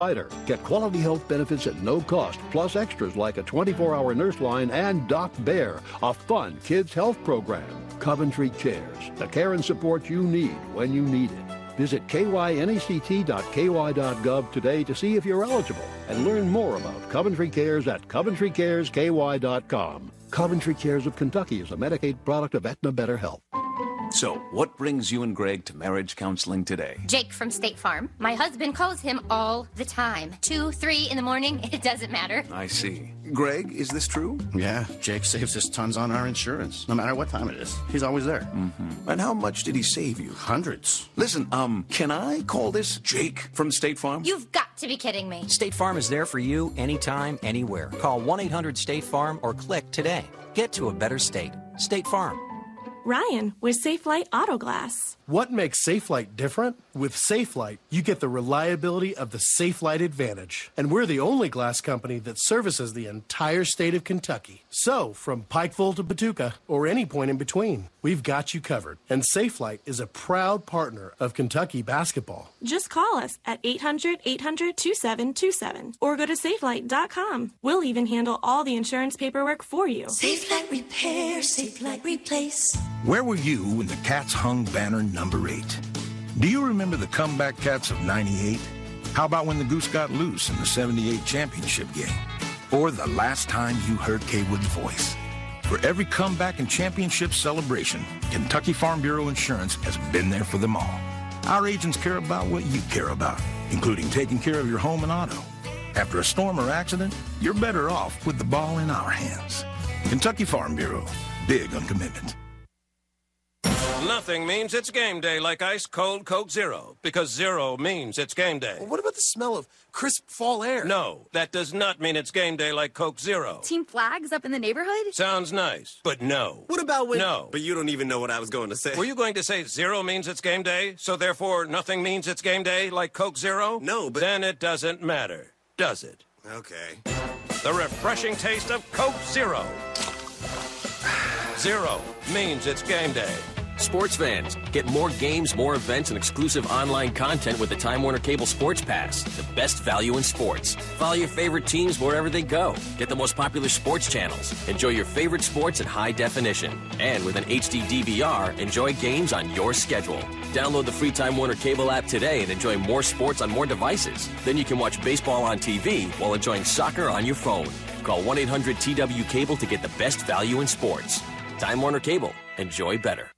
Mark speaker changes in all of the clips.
Speaker 1: provider. Get quality health benefits at no cost, plus extras like a 24-hour nurse line and Doc Bear, a fun kids' health program. Coventry Cares, the care and support you need when you need it. Visit kynect.ky.gov today to see if you're eligible and learn more about Coventry Cares at coventrycaresky.com. Coventry Cares of Kentucky is a Medicaid product of Aetna Better Health.
Speaker 2: So, what brings you and Greg to marriage counseling today?
Speaker 3: Jake from State Farm. My husband calls him all the time. 2, 3 in the morning, it doesn't matter.
Speaker 2: I see. Greg, is this true?
Speaker 4: Yeah, Jake saves us tons on our insurance, no matter what time it is. He's always there.
Speaker 2: Mm-hmm. And how much did he save you?
Speaker 4: Hundreds.
Speaker 2: Listen, can I call this Jake from State Farm?
Speaker 3: You've got to be kidding me.
Speaker 5: State Farm is there for you anytime, anywhere. Call 1-800-STATE-FARM or click today. Get to a better state. State Farm.
Speaker 6: Ryan with Safelite Auto Glass.
Speaker 7: What makes Safelite different? With Safelite, you get the reliability of the Safelite Advantage. And we're the only glass company that services the entire state of Kentucky. So, from Pikeville to Paducah, or any point in between, we've got you covered. And Safelite is a proud partner of Kentucky basketball.
Speaker 6: Just call us at 800-800-2727 or go to safelite.com. We'll even handle all the insurance paperwork for you.
Speaker 8: Safelite Repair, Safelite Replace.
Speaker 9: Where were you when the Cats hung banner number 8? Do you remember the comeback Cats of '98? How about when the Goose got loose in the '78 championship game? Or the last time you heard Kaywood's voice? For every comeback and championship celebration, Kentucky Farm Bureau Insurance has been there for them all. Our agents care about what you care about, including taking care of your home and auto. After a storm or accident, you're better off with the ball in our hands. Kentucky Farm Bureau, big on commitment.
Speaker 10: Nothing means it's game day like ice cold Coke Zero, because zero means it's game day.
Speaker 11: Well, what about the smell of crisp fall air?
Speaker 10: No, that does not mean it's game day like Coke Zero.
Speaker 12: Team flags up in the neighborhood?
Speaker 10: Sounds nice, but no.
Speaker 11: What about when...
Speaker 10: No.
Speaker 11: But you don't even know what I was going to say.
Speaker 10: Were you going to say zero means it's game day, so therefore nothing means it's game day like Coke Zero?
Speaker 11: No, but...
Speaker 10: Then it doesn't matter, does it?
Speaker 11: Okay.
Speaker 10: The refreshing taste of Coke Zero. Zero means it's game day.
Speaker 13: Sports fans, get more games, more events, and exclusive online content with the Time Warner Cable Sports Pass, the best value in sports. Follow your favorite teams wherever they go. Get the most popular sports channels. Enjoy your favorite sports in high definition. And with an HD DVR, enjoy games on your schedule. Download the free Time Warner Cable app today and enjoy more sports on more devices. Then you can watch baseball on TV while enjoying soccer on your phone. Call 1-800-TW-CABLE to get the best value in sports. Time Warner Cable. Enjoy better.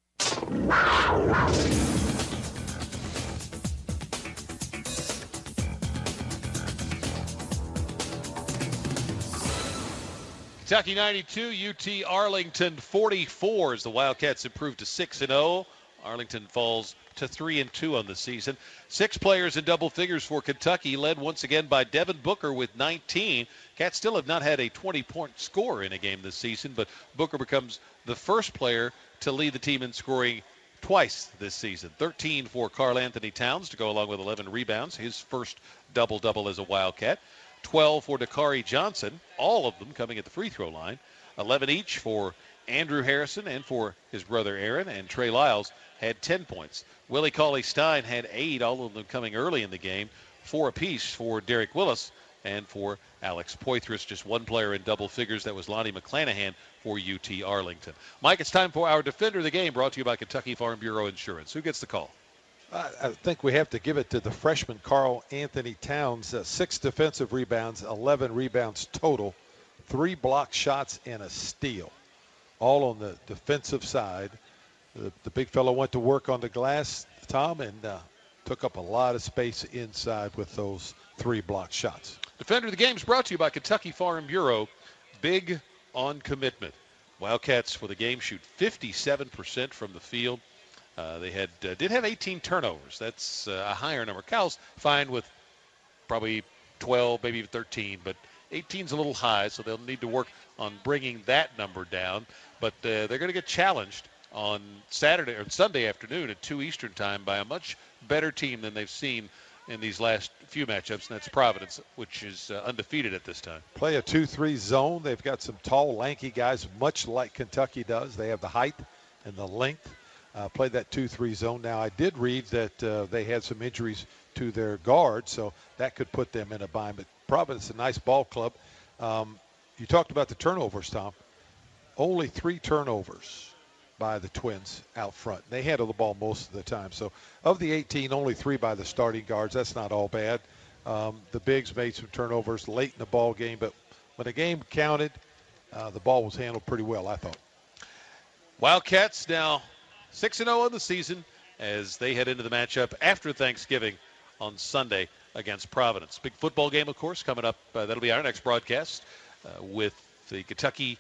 Speaker 14: Kentucky 92, UT-Arlington 44 as the Wildcats improve to 6-0. Arlington falls to 3-2 on the season. 6 players in double figures for Kentucky, led once again by Devin Booker with 19. Cats still have not had a 20-point score in a game this season, but Booker becomes the first player to lead the team in scoring twice this season. 13 for Karl Anthony Towns to go along with 11 rebounds, his first double-double as a Wildcat. 12 for Dakari Johnson, all of them coming at the free throw line. 11 each for Andrew Harrison and for his brother Aaron, and Trey Lyles had 10 points. Willie Cauley-Stein had 8, all of them coming early in the game. 4 apiece for Derek Willis and for Alex Poitras. Just one player in double figures. That was Lonnie McClanahan for UT-Arlington. Mike, it's time for our Defender of the Game, brought to you by Kentucky Farm Bureau Insurance. Who gets the call?
Speaker 15: I think we have to give it to the freshman Karl Anthony Towns. 6 defensive rebounds, 11 rebounds total, 3 block shots, and a steal, all on the defensive side. The big fellow went to work on the glass, Tom, and took up a lot of space inside with those 3 block shots.
Speaker 14: Defender of the Game is brought to you by Kentucky Farm Bureau. Big on commitment. Wildcats for the game shoot 57% from the field. They did have 18 turnovers. That's a higher number. Cal's fine with probably 12, maybe even 13, but 18's a little high, so they'll need to work on bringing that number down. But they're going to get challenged on Saturday or Sunday afternoon at 2 Eastern time by a much better team than they've seen in these last few matchups, and that's Providence, which is undefeated at this time.
Speaker 15: Play a 2-3 zone. They've got some tall, lanky guys, much like Kentucky does. They have the height and the length. Play that 2-3 zone. Now, I did read that they had some injuries to their guard, so that could put them in a bind. But Providence is a nice ball club. You talked about the turnovers, Tom. Only 3 turnovers by the Twins out front. They handle the ball most of the time. So of the 18, only 3 by the starting guards. That's not all bad. The bigs made some turnovers late in the ball game, but when the game counted, the ball was handled pretty well, I thought.
Speaker 14: Wildcats now 6-0 on the season as they head into the matchup after Thanksgiving on Sunday against Providence. Big football game, of course, coming up. That'll be our next broadcast with the Kentucky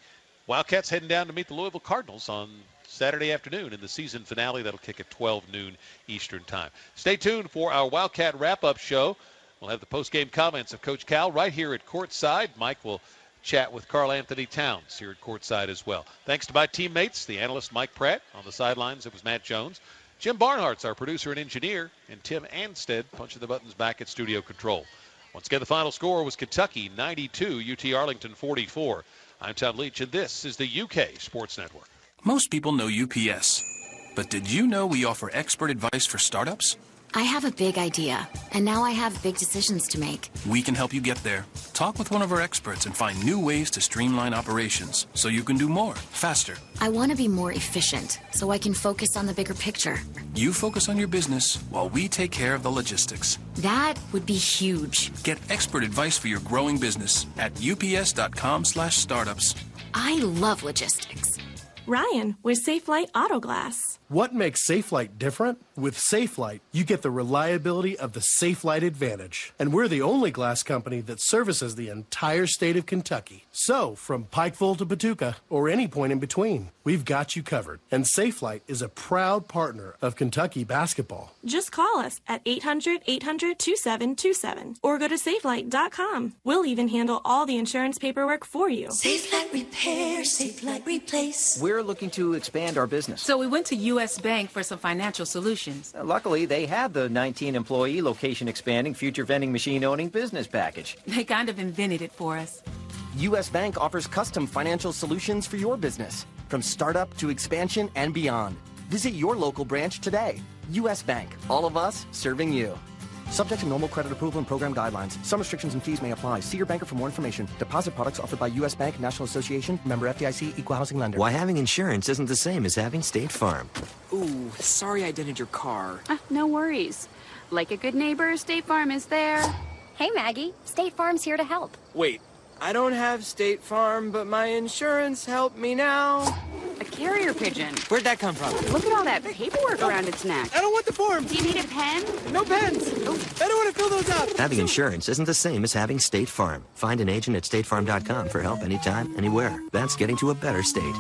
Speaker 14: Wildcats heading down to meet the Louisville Cardinals on Saturday afternoon in the season finale. That'll kick at 12 noon Eastern time. Stay tuned for our Wildcat wrap-up show. We'll have the post-game comments of Coach Cal right here at courtside. Mike will chat with Carl Anthony Towns here at courtside as well. Thanks to my teammates, the analyst Mike Pratt. On the sidelines, it was Matt Jones. Jim Barnhart's our producer and engineer, and Tim Anstead punching the buttons back at studio control. Once again, the final score was Kentucky 92, UT-Arlington 44. I'm Tom Leach, and this is the UK Sports Network.
Speaker 16: Most people know UPS, but did you know we offer expert advice for startups?
Speaker 17: I have a big idea, and now I have big decisions to make.
Speaker 16: We can help you get there. Talk with one of our experts and find new ways to streamline operations so you can do more, faster.
Speaker 17: I want to be more efficient so I can focus on the bigger picture.
Speaker 16: You focus on your business while we take care of the logistics.
Speaker 17: That would be huge.
Speaker 16: Get expert advice for your growing business at ups.com/startups.
Speaker 17: I love logistics.
Speaker 6: Ryan with Safelite Auto Glass.
Speaker 7: What makes Safelite different? With Safelite, you get the reliability of the Safelite advantage. And we're the only glass company that services the entire state of Kentucky. So, from Pikeville to Paducah, or any point in between, we've got you covered. And Safelite is a proud partner of Kentucky basketball.
Speaker 6: Just call us at 800-800-2727 or go to safelite.com. We'll even handle all the insurance paperwork for you.
Speaker 8: Safelite Repair, Safelite Replace.
Speaker 18: We're looking to expand our business.
Speaker 19: So we went to U.S. Bank for some financial solutions.
Speaker 18: Luckily, they have the 19-employee location expanding future vending machine owning business package.
Speaker 19: They kind of invented it for us.
Speaker 20: U.S. Bank offers custom financial solutions for your business, from startup to expansion and beyond. Visit your local branch today. U.S. Bank, all of us serving you. Subject to normal credit approval and program guidelines. Some restrictions and fees may apply. See your banker for more information. Deposit products offered by U.S. Bank, National Association, member FDIC, equal housing lender.
Speaker 21: Why having insurance isn't the same as having State Farm.
Speaker 22: Ooh, sorry I dented your car.
Speaker 23: No worries. Like a good neighbor, State Farm is there.
Speaker 3: Hey, Maggie. State Farm's here to help.
Speaker 22: Wait, I don't have State Farm, but my insurance helped me now.
Speaker 23: A carrier pigeon.
Speaker 22: Where'd that come from?
Speaker 23: Look at all that paperwork around its neck.
Speaker 22: I don't want the form.
Speaker 23: Do you need a pen?
Speaker 22: No pens. Oh, I don't want to fill those up.
Speaker 21: Having insurance isn't the same as having State Farm. Find an agent at statefarm.com for help anytime, anywhere. That's getting to a better state.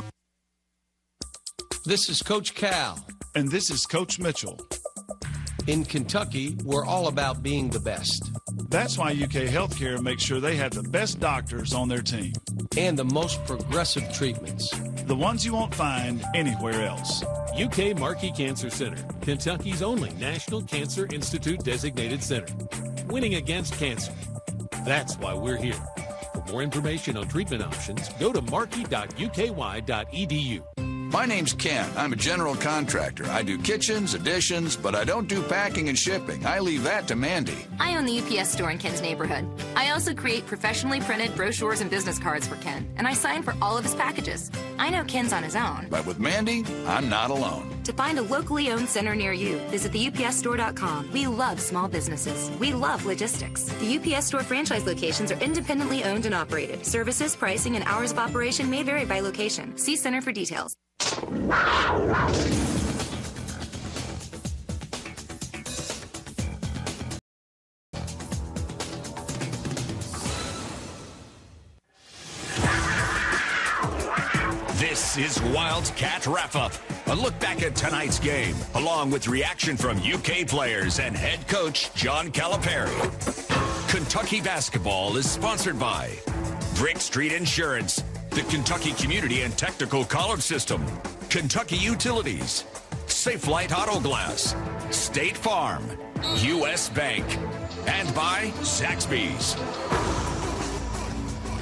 Speaker 24: This is Coach Cal.
Speaker 25: And this is Coach Mitchell.
Speaker 24: In Kentucky, we're all about being the best.
Speaker 25: That's why UK Healthcare makes sure they have the best doctors on their team.
Speaker 24: And the most progressive treatments.
Speaker 25: The ones you won't find anywhere else.
Speaker 26: UK Markey Cancer Center, Kentucky's only National Cancer Institute designated center. Winning against cancer. That's why we're here. For more information on treatment options, go to markey.uky.edu.
Speaker 9: My name's Ken. I'm a general contractor. I do kitchens, additions, but I don't do packing and shipping. I leave that to Mandy.
Speaker 12: I own the UPS store in Ken's neighborhood. I also create professionally printed brochures and business cards for Ken, and I sign for all of his packages. I know Ken's on his own.
Speaker 9: But with Mandy, I'm not alone.
Speaker 12: To find a locally owned center near you, visit theupsstore.com. We love small businesses. We love logistics. The UPS Store franchise locations are independently owned and operated. Services, pricing, and hours of operation may vary by location. See Center for details.
Speaker 27: This is Wildcat Wrap-Up, a look back at tonight's game, along with reaction from UK players and head coach John Calipari. Kentucky basketball is sponsored by Brick Street Insurance, the Kentucky Community and Technical College System, Kentucky Utilities, Safelite Auto Glass, State Farm, U.S. Bank, and by Zaxby's.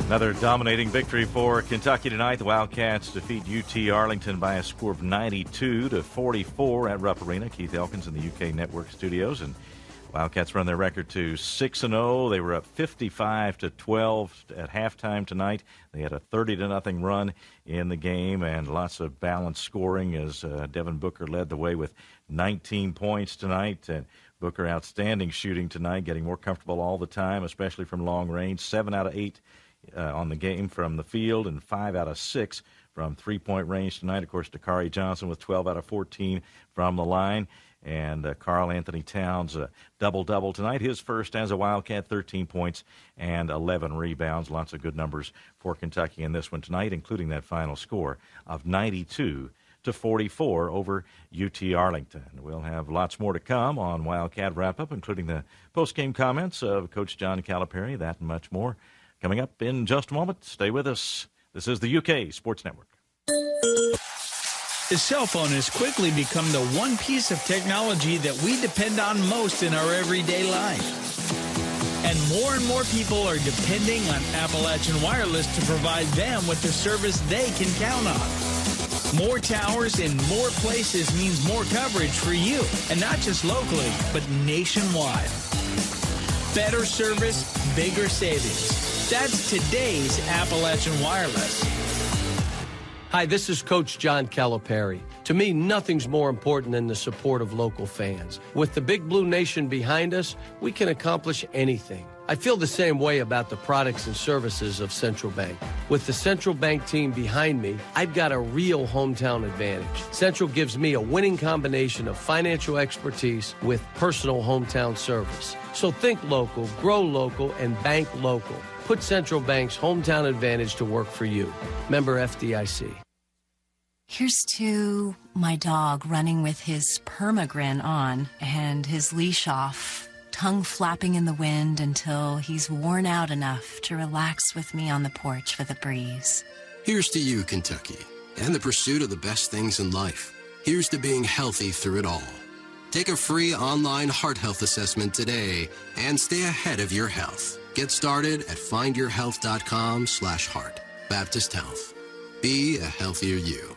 Speaker 28: Another dominating victory for Kentucky tonight. The Wildcats defeat UT-Arlington by a score of 92-44 at Rupp Arena. Keith Elkins in the UK Network studios. And Wildcats run their record to 6-0. They were up 55-12 at halftime tonight. They had a 30-0 run in the game and lots of balanced scoring as Devin Booker led the way with 19 points tonight. And Booker outstanding shooting tonight, getting more comfortable all the time, especially from long range. 7 out of 8 on the game from the field and 5 out of 6 from three-point range tonight. Of course, Dakari Johnson with 12 out of 14 from the line. And Karl Anthony Towns, double-double tonight. His first as a Wildcat, 13 points and 11 rebounds. Lots of good numbers for Kentucky in this one tonight, including that final score of 92-44 over UT-Arlington. We'll have lots more to come on Wildcat Wrap-Up, including the post-game comments of Coach John Calipari, that and much more. Coming up in just a moment. Stay with us. This is the UK Sports Network.
Speaker 1: The cell phone has quickly become the one piece of technology that we depend on most in our everyday life. And more people are depending on Appalachian Wireless to provide them with the service they can count on. More towers in more places means more coverage for you, and not just locally, but nationwide. Better service, bigger savings. That's today's Appalachian Wireless.
Speaker 2: Hi, this is Coach John Calipari. To me, nothing's more important than the support of local fans. With the Big Blue Nation behind us, we can accomplish anything. I feel the same way about the products and services of Central Bank. With the Central Bank team behind me, I've got a real hometown advantage. Central gives me a winning combination of financial expertise with personal hometown service. So think local, grow local, and bank local. Put Central Bank's hometown advantage to work for you. Member FDIC.
Speaker 4: Here's to my dog running with his permagrin on and his leash off, tongue flapping in the wind until he's worn out enough to relax with me on the porch with a breeze.
Speaker 5: Here's to you, Kentucky, and the pursuit of the best things in life. Here's to being healthy through it all. Take a free online heart health assessment today and stay ahead of your health. Get started at findyourhealth.com/heart. Baptist Health. Be a healthier you.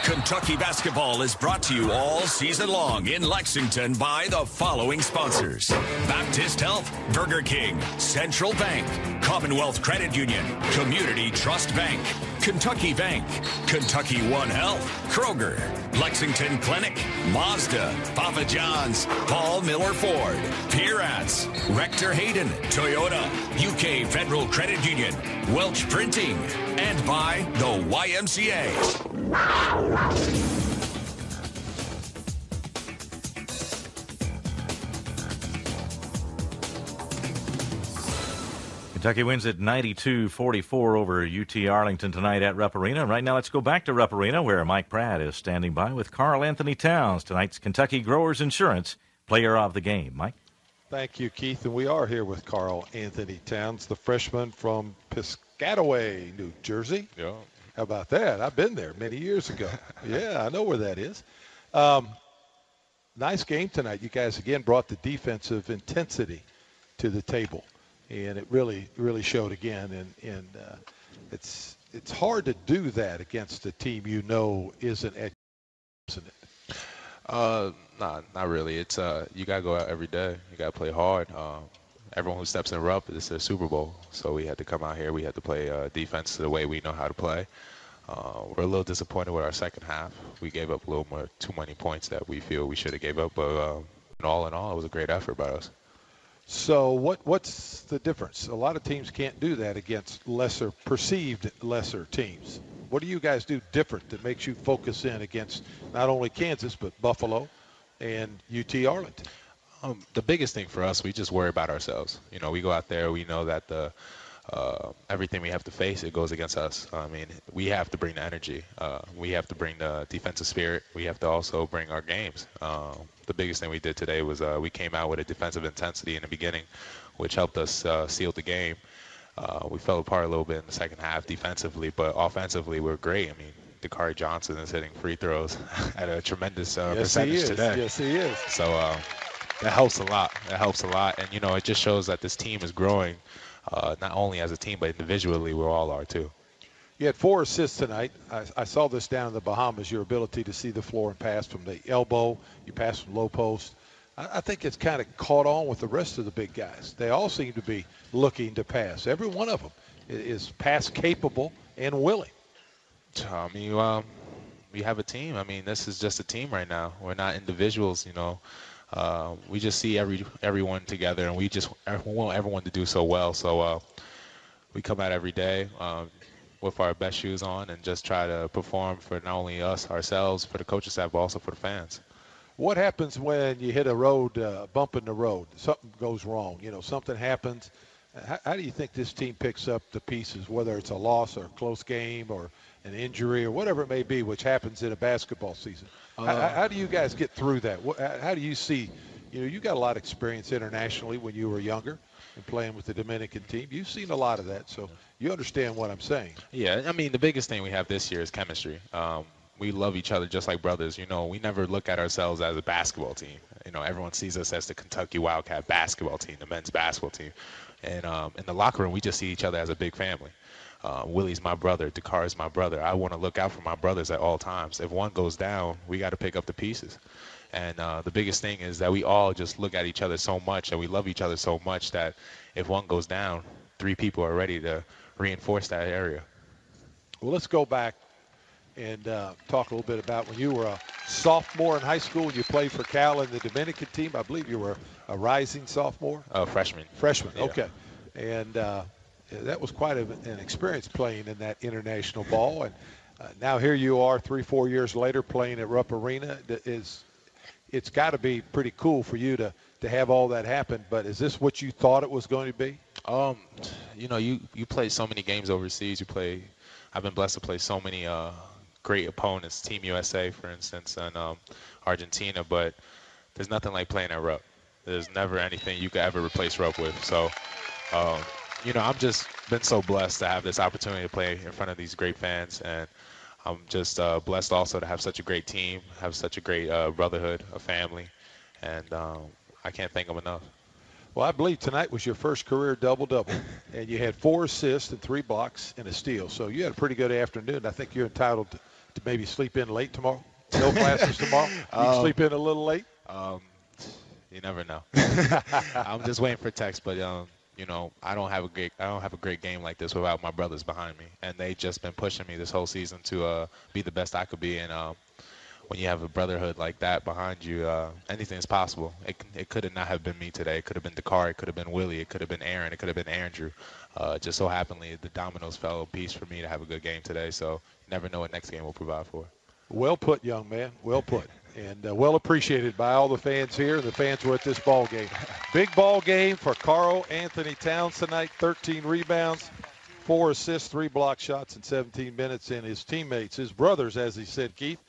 Speaker 27: Kentucky basketball is brought to you all season long in Lexington by the following sponsors: Baptist Health, Burger King, Central Bank, Commonwealth Credit Union, Community Trust Bank, Kentucky Bank, Kentucky One Health, Kroger, Lexington Clinic, Mazda, Papa John's, Paul Miller Ford, Pieratz, Rector Hayden, Toyota, UK Federal Credit Union, Welch Printing, and by the YMCA.
Speaker 28: Kentucky wins at 92-44 over UT-Arlington tonight at Rupp Arena. Right now, let's go back to Rupp Arena, where Mike Pratt is standing by with Karl Anthony Towns, tonight's Kentucky Growers Insurance Player of the Game. Mike?
Speaker 10: Thank you, Keith. And we are here with Karl Anthony Towns, the freshman from Piscataway, New Jersey.
Speaker 11: Yeah.
Speaker 10: How about that? I've been there many years ago. Yeah, I know where that is. Nice game tonight. You guys, again, brought the defensive intensity to the table. And it really showed again. And it's hard to do that against a team you know isn't at, isn't it?
Speaker 11: Nah, not really. It's you gotta go out every day. You gotta play hard. Everyone who steps in Rupp, it's their Super Bowl. So we had to come out here. We had to play defense the way we know how to play. We're a little disappointed with our second half. We gave up a little more, too many points that we feel we should have gave up. But all in all, it was a great effort by us.
Speaker 10: So what's the difference? A lot of teams can't do that against perceived lesser teams. What do you guys do different that makes you focus in against not only Kansas but Buffalo and UT-Arlington?
Speaker 11: The biggest thing for us, we just worry about ourselves. You know, we go out there, we know that everything we have to face, it goes against us. I mean, we have to bring the energy. We have to bring the defensive spirit. We have to also bring our games. The biggest thing we did today was we came out with a defensive intensity in the beginning, which helped us seal the game. We fell apart a little bit in the second half defensively, but offensively we're great. I mean, Dakari Johnson is hitting free throws at a tremendous percentage today.
Speaker 10: Yes, he is.
Speaker 11: So that helps a lot. And, you know, it just shows that this team is growing, not only as a team, but individually we all are too.
Speaker 10: You had 4 assists tonight. I saw this down in the Bahamas, your ability to see the floor and pass from the elbow. You pass from low post. I think it's kind of caught on with the rest of the big guys. They all seem to be looking to pass. Every one of them is pass capable and willing.
Speaker 11: I mean, we have a team. I mean, this is just a team right now. We're not individuals, you know. We just see everyone together, and we want everyone to do so well. So we come out every day with our best shoes on and just try to perform for not only us, ourselves, for the coaching staff, but also for the fans.
Speaker 10: What happens when you hit a road, bump in the road, something goes wrong, you know, something happens? How do you think this team picks up the pieces, whether it's a loss or a close game or an injury or whatever it may be, which happens in a basketball season? How do you guys get through that? How do you see, you know, you got a lot of experience internationally when you were younger and playing with the Dominican team. You've seen a lot of that, so you understand what I'm saying.
Speaker 11: Yeah, I mean, the biggest thing we have this year is chemistry. We love each other just like brothers. You know, we never look at ourselves as a basketball team. You know, everyone sees us as the Kentucky Wildcat basketball team, the men's basketball team. And in the locker room, we just see each other as a big family. Willie's my brother. Dakar's my brother. I want to look out for my brothers at all times. If one goes down, we got to pick up the pieces. And the biggest thing is that we all just look at each other so much and we love each other so much that if one goes down, 3 people are ready to reinforce that area.
Speaker 10: Well, let's go back and talk a little bit about when you were a sophomore in high school and you played for Cal and the Dominican team. I believe you were a rising sophomore?
Speaker 11: Freshman.
Speaker 10: Freshman,
Speaker 11: yeah.
Speaker 10: Okay. And that was quite an experience playing in that international ball. And now here you are 3-4 years later playing at Rupp Arena. It's got to be pretty cool for you to have all that happen. But is this what you thought it was going to be?
Speaker 11: You know, you play so many games overseas. I've been blessed to play so many great opponents, Team USA, for instance, and Argentina. But there's nothing like playing at Rupp. There's never anything you could ever replace Rupp with. So, you know, I've just been so blessed to have this opportunity to play in front of these great fans. And I'm just blessed also to have such a great team, have such a great brotherhood, a family. And I can't thank them enough.
Speaker 10: Well, I believe tonight was your first career double-double, and you had 4 assists and 3 blocks and a steal. So you had a pretty good afternoon. I think you're entitled to maybe sleep in late tomorrow. No classes tomorrow. You can sleep in a little late.
Speaker 11: You never know. I'm just waiting for text, but you know, I don't have a great game like this without my brothers behind me, and they just been pushing me this whole season to be the best I could be. And when you have a brotherhood like that behind you, anything is possible. It could not have been me today. It could have been Dakar. It could have been Willie. It could have been Aaron. It could have been Andrew. Just so happenly, the dominoes fell a piece for me to have a good game today. So you never know what next game will provide for.
Speaker 10: Well put, young man. Well put. And well appreciated by all the fans here. And the fans were at this ball game. Big ball game for Karl Anthony Towns tonight. 13 rebounds, 4 assists, 3 block shots in 17 minutes. And his teammates, his brothers, as he said, Keith,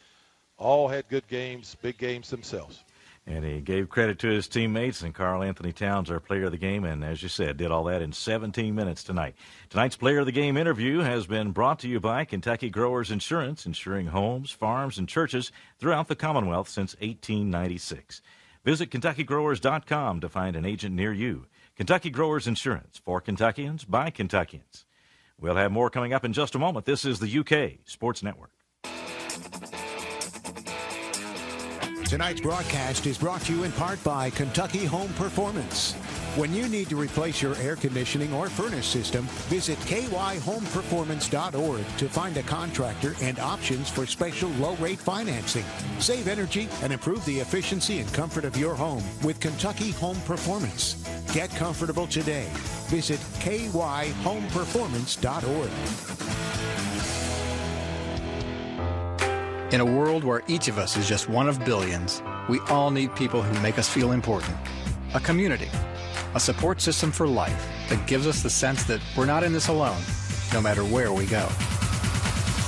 Speaker 10: all had good games, big games themselves.
Speaker 28: And he gave credit to his teammates, and Karl Anthony Towns, our player of the game, and as you said, did all that in 17 minutes tonight. Tonight's player of the game interview has been brought to you by Kentucky Growers Insurance, insuring homes, farms, and churches throughout the Commonwealth since 1896. Visit KentuckyGrowers.com to find an agent near you. Kentucky Growers Insurance, for Kentuckians, by Kentuckians. We'll have more coming up in just a moment. This is the UK Sports Network.
Speaker 6: Tonight's broadcast is brought to you in part by Kentucky Home Performance. When you need to replace your air conditioning or furnace system, visit kyhomeperformance.org to find a contractor and options for special low-rate financing. Save energy and improve the efficiency and comfort of your home with Kentucky Home Performance. Get comfortable today. Visit kyhomeperformance.org.
Speaker 7: In a world where each of us is just one of billions, we all need people who make us feel important. A community, a support system for life that gives us the sense that we're not in this alone, no matter where we go.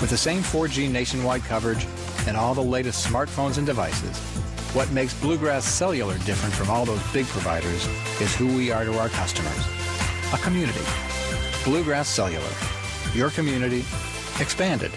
Speaker 7: With the same 4G nationwide coverage and all the latest smartphones and devices, what makes Bluegrass Cellular different from all those big providers is who we are to our customers. A community. Bluegrass Cellular. Your community expanded.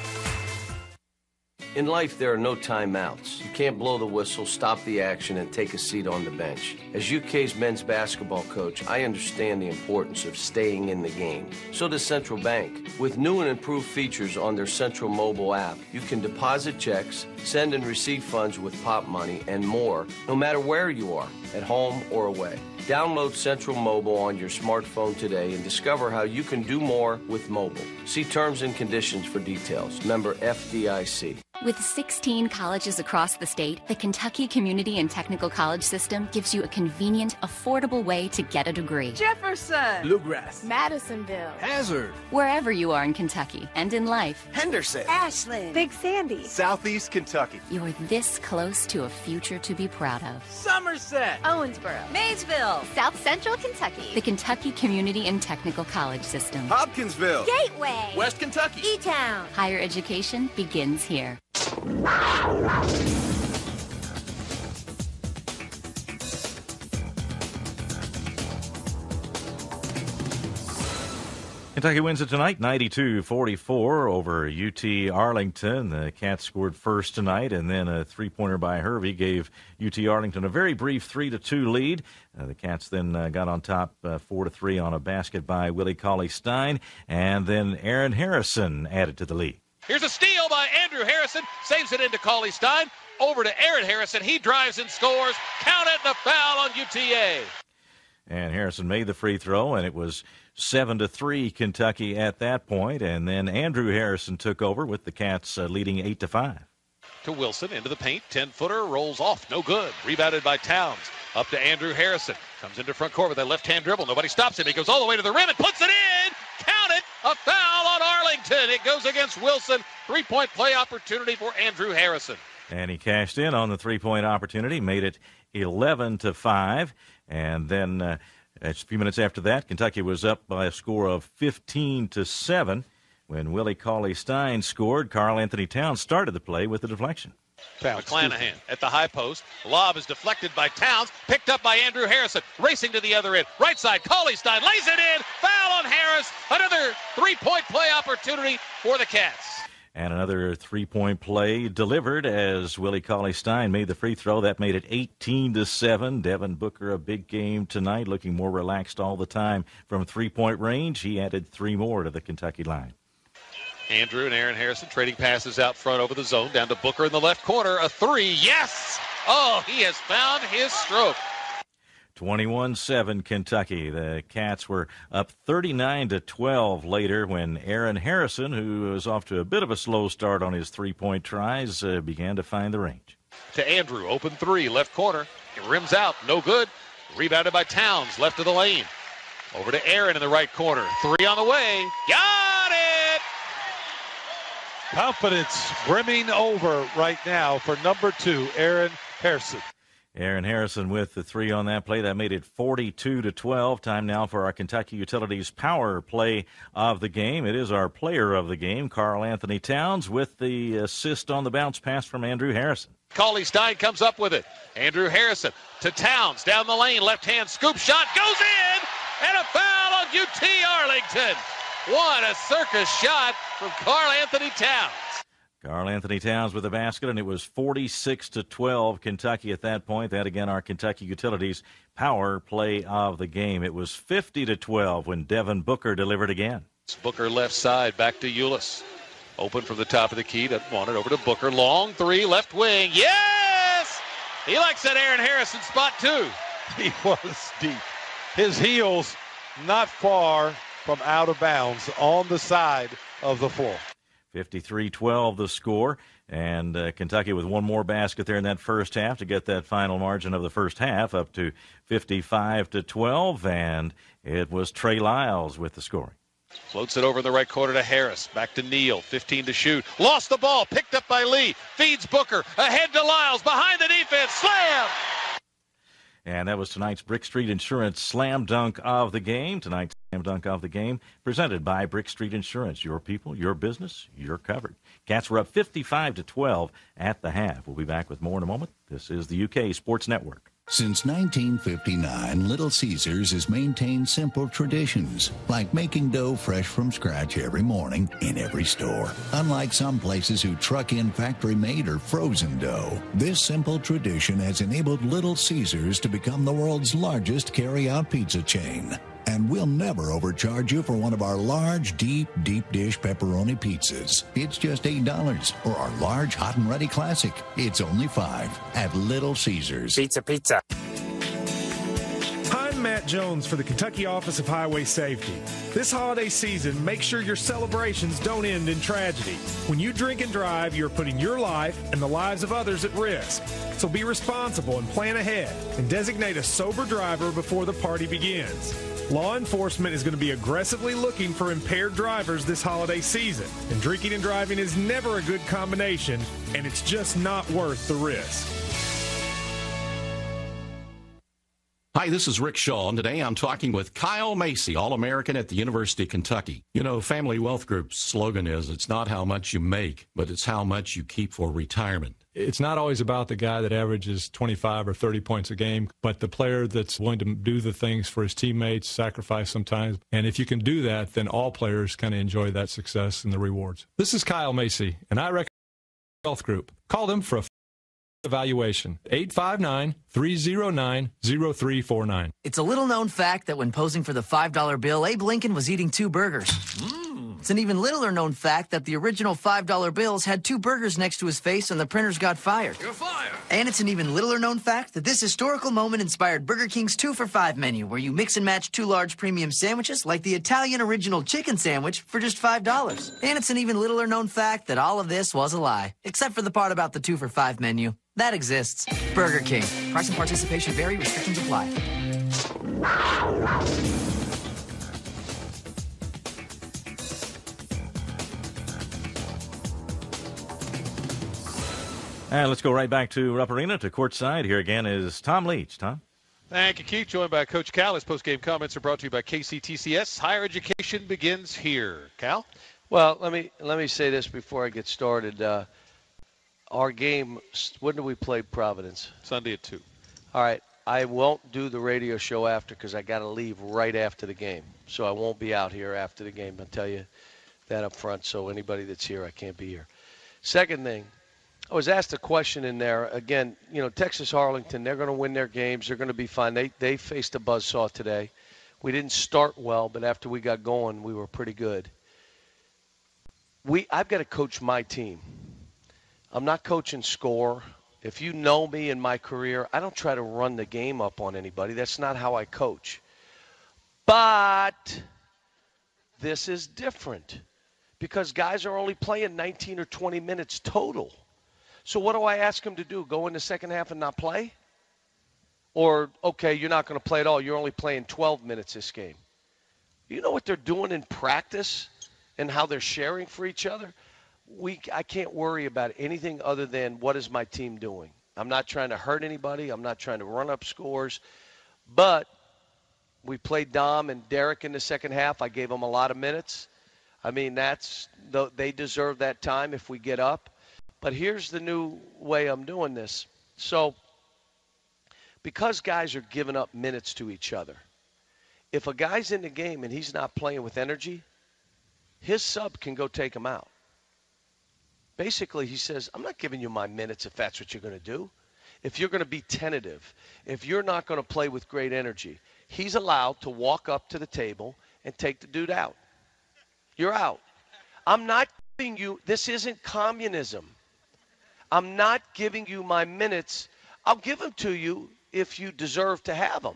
Speaker 2: In life, there are no timeouts. You can't blow the whistle, stop the action, and take a seat on the bench. As UK's men's basketball coach, I understand the importance of staying in the game. So does Central Bank. With new and improved features on their Central mobile app, you can deposit checks, send and receive funds with Pop Money, and more, no matter where you are, at home or away. Download Central Mobile on your smartphone today and discover how you can do more with mobile. See terms and conditions for details. Member FDIC.
Speaker 8: With 16 colleges across the state, the Kentucky Community and Technical College system gives you a convenient, affordable way to get a degree.
Speaker 22: Jefferson,
Speaker 13: Bluegrass,
Speaker 22: Madisonville,
Speaker 13: Hazard,
Speaker 8: Wherever you are in Kentucky and in life,
Speaker 13: Henderson,
Speaker 22: Ashland, Big Sandy,
Speaker 13: Southeast Kentucky.
Speaker 8: You're this close to a future to be proud of.
Speaker 13: Somerset,
Speaker 22: Owensboro,
Speaker 8: Maysville,
Speaker 22: South Central Kentucky,
Speaker 8: the Kentucky Community and Technical College system.
Speaker 13: Hopkinsville,
Speaker 22: Gateway,
Speaker 13: West Kentucky,
Speaker 22: E-Town.
Speaker 8: Higher education begins here.
Speaker 28: Kentucky wins it tonight, 92-44 over UT-Arlington. The Cats scored first tonight, and then a three-pointer by Hervey gave UT-Arlington a very brief 3-2 lead. The Cats then got on top 4-3 on a basket by Willie Cauley-Stein, and then Aaron Harrison added to the lead.
Speaker 14: Here's a steal by Andrew Harrison. Saves it into Cauley-Stein. Over to Aaron Harrison. He drives and scores. Count it, and a foul on UTA.
Speaker 28: And Harrison made the free throw, and it was 7-3 Kentucky at that point. And then Andrew Harrison took over with the Cats leading 8-5.
Speaker 14: To Wilson, into the paint. 10-footer, rolls off. No good. Rebounded by Towns. Up to Andrew Harrison. Comes into front court with that left-hand dribble. Nobody stops him. He goes all the way to the rim and puts it in. Count it. A foul on Arlington. It goes against Wilson. Three-point play opportunity for Andrew Harrison.
Speaker 28: And he cashed in on the three-point opportunity, made it 11-5. And then a few minutes after that, Kentucky was up by a score of 15-7. When Willie Cauley-Stein scored, Karl Anthony Towns started the play with the deflection.
Speaker 14: McClanahan at the high post. Lob is deflected by Towns. Picked up by Andrew Harrison. Racing to the other end. Right side, Cauley-Stein lays it in. Foul on Harris. Another three-point play opportunity for the Cats.
Speaker 28: And another three-point play delivered as Willie Cauley-Stein made the free throw. That made it 18-7. Devin Booker, a big game tonight, looking more relaxed all the time from three-point range. He added three more to the Kentucky line.
Speaker 14: Andrew and Aaron Harrison trading passes out front over the zone. Down to Booker in the left corner. A three. Yes! Oh, he has found his stroke.
Speaker 28: 21-7 Kentucky. The Cats were up 39-12 later when Aaron Harrison, who was off to a bit of a slow start on his three-point tries, began to find the range.
Speaker 14: To Andrew, open three, left corner. It rims out, no good. Rebounded by Towns, left of the lane. Over to Aaron in the right corner. Three on the way. Got it!
Speaker 10: Confidence brimming over right now for number 2, Aaron Harrison.
Speaker 28: Aaron Harrison with the three on that play. That made it 42-12. Time now for our Kentucky Utilities power play of the game. It is our player of the game, Karl Anthony Towns, with the assist on the bounce pass from Andrew Harrison.
Speaker 14: Cauley-Stein comes up with it. Andrew Harrison to Towns, down the lane, left-hand scoop shot, goes in, and a foul on UT-Arlington. What a circus shot from Karl Anthony Towns.
Speaker 28: Karl Anthony Towns with the basket, and it was 46-12 Kentucky at that point. That, again, our Kentucky Utilities power play of the game. It was 50-12 when Devin Booker delivered again.
Speaker 14: Booker left side, back to Ulis. Open from the top of the key, doesn't want it, over to Booker. Long three, left wing, yes! He likes that Aaron Harrison spot, too.
Speaker 10: He was deep. His heels not far from out of bounds on the side of the floor.
Speaker 28: 53-12 the score, and Kentucky with one more basket there in that first half to get that final margin of the first half up to 55-12, and it was Trey Lyles with the scoring.
Speaker 14: Floats it over in the right corner to Harris. Back to Neal. 15 to shoot. Lost the ball. Picked up by Lee. Feeds Booker. Ahead to Lyles. Behind the defense. Slam!
Speaker 28: And that was tonight's Brick Street Insurance Slam Dunk of the Game. Tonight's Slam Dunk of the Game presented by Brick Street Insurance. Your people, your business, you're covered. Cats were up 55-12 at the half. We'll be back with more in a moment. This is the UK Sports Network.
Speaker 3: Since 1959, Little Caesars has maintained simple traditions, like making dough fresh from scratch every morning in every store. Unlike some places who truck in factory-made or frozen dough, this simple tradition has enabled Little Caesars to become the world's largest carry-out pizza chain. And we'll never overcharge you for one of our large, deep dish pepperoni pizzas. It's just $8. Or our large, hot and ready classic. It's only $5 at Little Caesars.
Speaker 15: Pizza.
Speaker 16: I'm Matt Jones for the Kentucky Office of Highway Safety. This holiday season, make sure your celebrations don't end in tragedy. When you drink and drive, you're putting your life and the lives of others at risk. So be responsible and plan ahead, and designate a sober driver before the party begins. Law enforcement is going to be aggressively looking for impaired drivers this holiday season, and drinking and driving is never a good combination, and it's just not worth the risk.
Speaker 17: Hi, this is Rick Shaw, and today I'm talking with Kyle Macy, All-American at the University of Kentucky. You know, Family Wealth Group's slogan is, it's not how much you make, but it's how much you keep for retirement.
Speaker 18: It's not always about the guy that averages 25 or 30 points a game, but the player that's willing to do the things for his teammates, sacrifice sometimes. And if you can do that, then all players kind of enjoy that success and the rewards. This is Kyle Macy, and I recommend Wealth Group. Call them for a evaluation. 859-309-0349.
Speaker 19: It's a little-known fact that when posing for the $5 bill, Abe Lincoln was eating 2 burgers. It's an even littler-known fact that the original $5 bills had 2 burgers next to his face and the printers got fired.
Speaker 20: You're fired!
Speaker 19: And it's an even littler-known fact that this historical moment inspired Burger King's 2 for $5 menu, where you mix and match 2 large premium sandwiches, like the Italian original chicken sandwich, for just $5. And it's an even littler-known fact that all of this was a lie, except for the part about the 2 for $5 menu. That exists. Burger King. Price and participation vary. Restrictions apply.
Speaker 28: And let's go right back to Rupp Arena, to courtside. Here again is Tom Leach. Tom?
Speaker 14: Thank you, Keith. Joined by Coach Cal. His post-game comments are brought to you by KCTCS. Higher education begins here. Cal?
Speaker 2: Well, let me say this before I get started. Our game, when do we play Providence?
Speaker 14: Sunday at 2.
Speaker 2: All right. I won't do the radio show after because I got to leave right after the game. So I won't be out here after the game. I'll tell you that up front. So anybody that's here, I can't be here. Second thing, I was asked a question in there. Again, you know, Texas-Arlington, they're going to win their games. They're going to be fine. They faced a buzzsaw today. We didn't start well, but after we got going, we were pretty good. I've got to coach my team. I'm not coaching score. If you know me in my career, I don't try to run the game up on anybody. That's not how I coach. But this is different because guys are only playing 19 or 20 minutes total. So what do I ask them to do? Go in the second half and not play? Or, okay, you're not going to play at all. You're only playing 12 minutes this game. You know what they're doing in practice and how they're sharing for each other? I can't worry about anything other than what is my team doing. I'm not trying to hurt anybody. I'm not trying to run up scores. But we played Dom and Derek in the second half. I gave them a lot of minutes. I mean, they deserve that time if we get up. But here's the new way I'm doing this. So because guys are giving up minutes to each other, if a guy's in the game and he's not playing with energy, his sub can go take him out. Basically, he says, I'm not giving you my minutes if that's what you're going to do. If you're going to be tentative, if you're not going to play with great energy, he's allowed to walk up to the table and take the dude out. You're out. I'm not giving you, this isn't communism. I'm not giving you my minutes. I'll give them to you if you deserve to have them.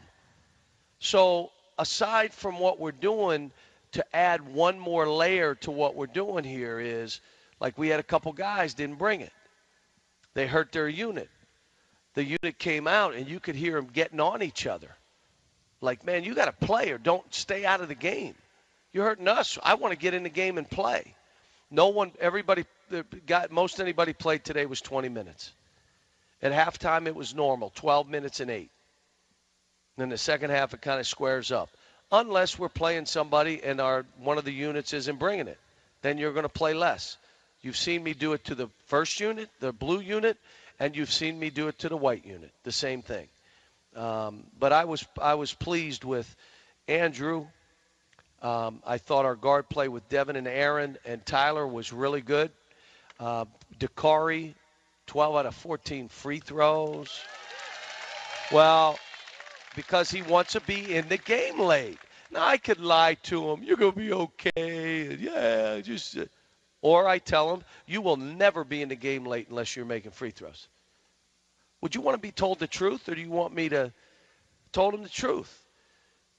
Speaker 2: So aside from what we're doing, to add one more layer to what we're doing here is, like we had a couple guys didn't bring it. They hurt their unit. The unit came out, and you could hear them getting on each other. Like, man, you got to play or don't stay out of the game. You're hurting us. I want to get in the game and play. Most anybody played today was 20 minutes. At halftime, it was normal, 12 minutes and 8. Then the second half, it kind of squares up. Unless we're playing somebody and one of the units isn't bringing it. Then you're going to play less. You've seen me do it to the first unit, the blue unit, and you've seen me do it to the white unit, the same thing. But I was pleased with Andrew. I thought our guard play with Devin and Aaron and Tyler was really good. Dakari, 12 out of 14 free throws. Well, because he wants to be in the game late. Now, I could lie to him. You're going to be okay. Yeah, just or I tell him, you will never be in the game late unless you're making free throws. Would you want to be told the truth, or do you want me to told him the truth?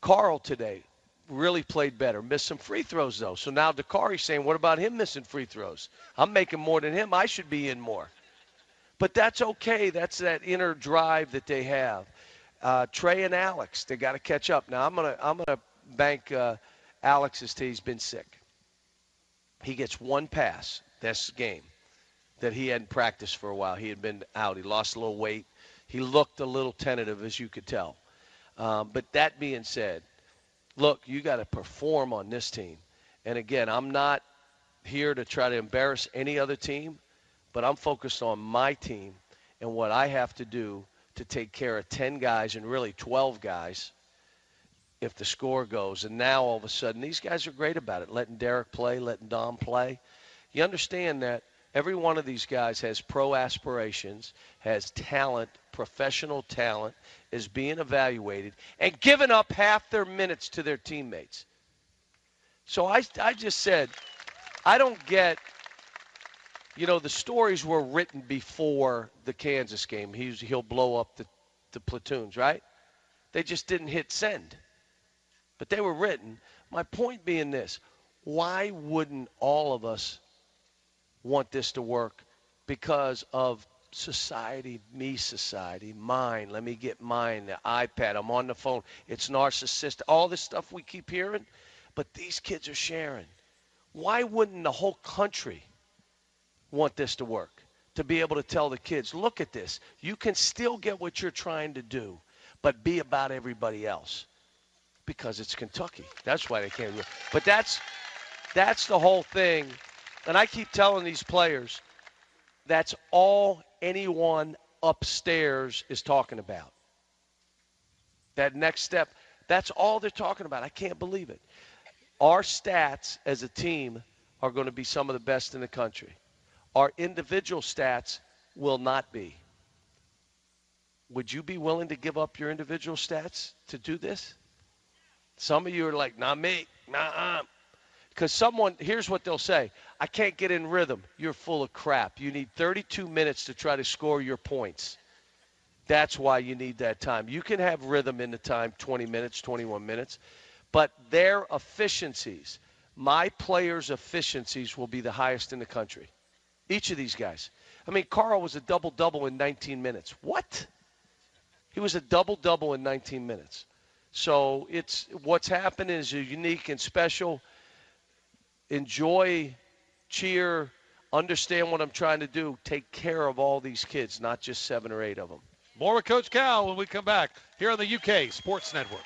Speaker 2: Carl today really played better. Missed some free throws, though. So now Dakari's saying, what about him missing free throws? I'm making more than him. I should be in more. But that's okay. That's that inner drive that they have. Trey and Alex, they got to catch up. Now, I'm gonna bank Alex's till he's been sick. He gets one pass this game that he hadn't practiced for a while. He had been out. He lost a little weight. He looked a little tentative, as you could tell. But that being said, look, you got to perform on this team. And, again, I'm not here to try to embarrass any other team, but I'm focused on my team and what I have to do to take care of 10 guys and really 12 guys if the score goes. And now all of a sudden these guys are great about it, letting Derek play, letting Dom play. You understand that every one of these guys has pro aspirations, has talent, professional talent, is being evaluated, and giving up half their minutes to their teammates. So I just said, I don't get, the stories were written before the Kansas game. He'll blow up the platoons, right? They just didn't hit send. But they were written. My point being this, why wouldn't all of us want this to work? Because of society, mine, let me get mine, the iPad, I'm on the phone, it's narcissistic, all this stuff we keep hearing, but these kids are sharing. Why wouldn't the whole country want this to work? To be able to tell the kids, look at this, you can still get what you're trying to do, but be about everybody else. Because it's Kentucky. That's why they can't do it. But that's the whole thing. And I keep telling these players, that's all anyone upstairs is talking about. That next step, that's all they're talking about. I can't believe it. Our stats as a team are going to be some of the best in the country. Our individual stats will not be. Would you be willing to give up your individual stats to do this? Some of you are like, not me, nah. Because here's what they'll say, I can't get in rhythm. You're full of crap. You need 32 minutes to try to score your points. That's why you need that time. You can have rhythm in the time, 20 minutes, 21 minutes. But their efficiencies, my players' efficiencies will be the highest in the country. Each of these guys. I mean, Carl was a double-double in 19 minutes. What? He was a double-double in 19 minutes. So what's happened is unique and special. Enjoy, cheer, understand what I'm trying to do. Take care of all these kids, not just 7 or 8 of them.
Speaker 14: More with Coach Cal when we come back here on the UK Sports Network.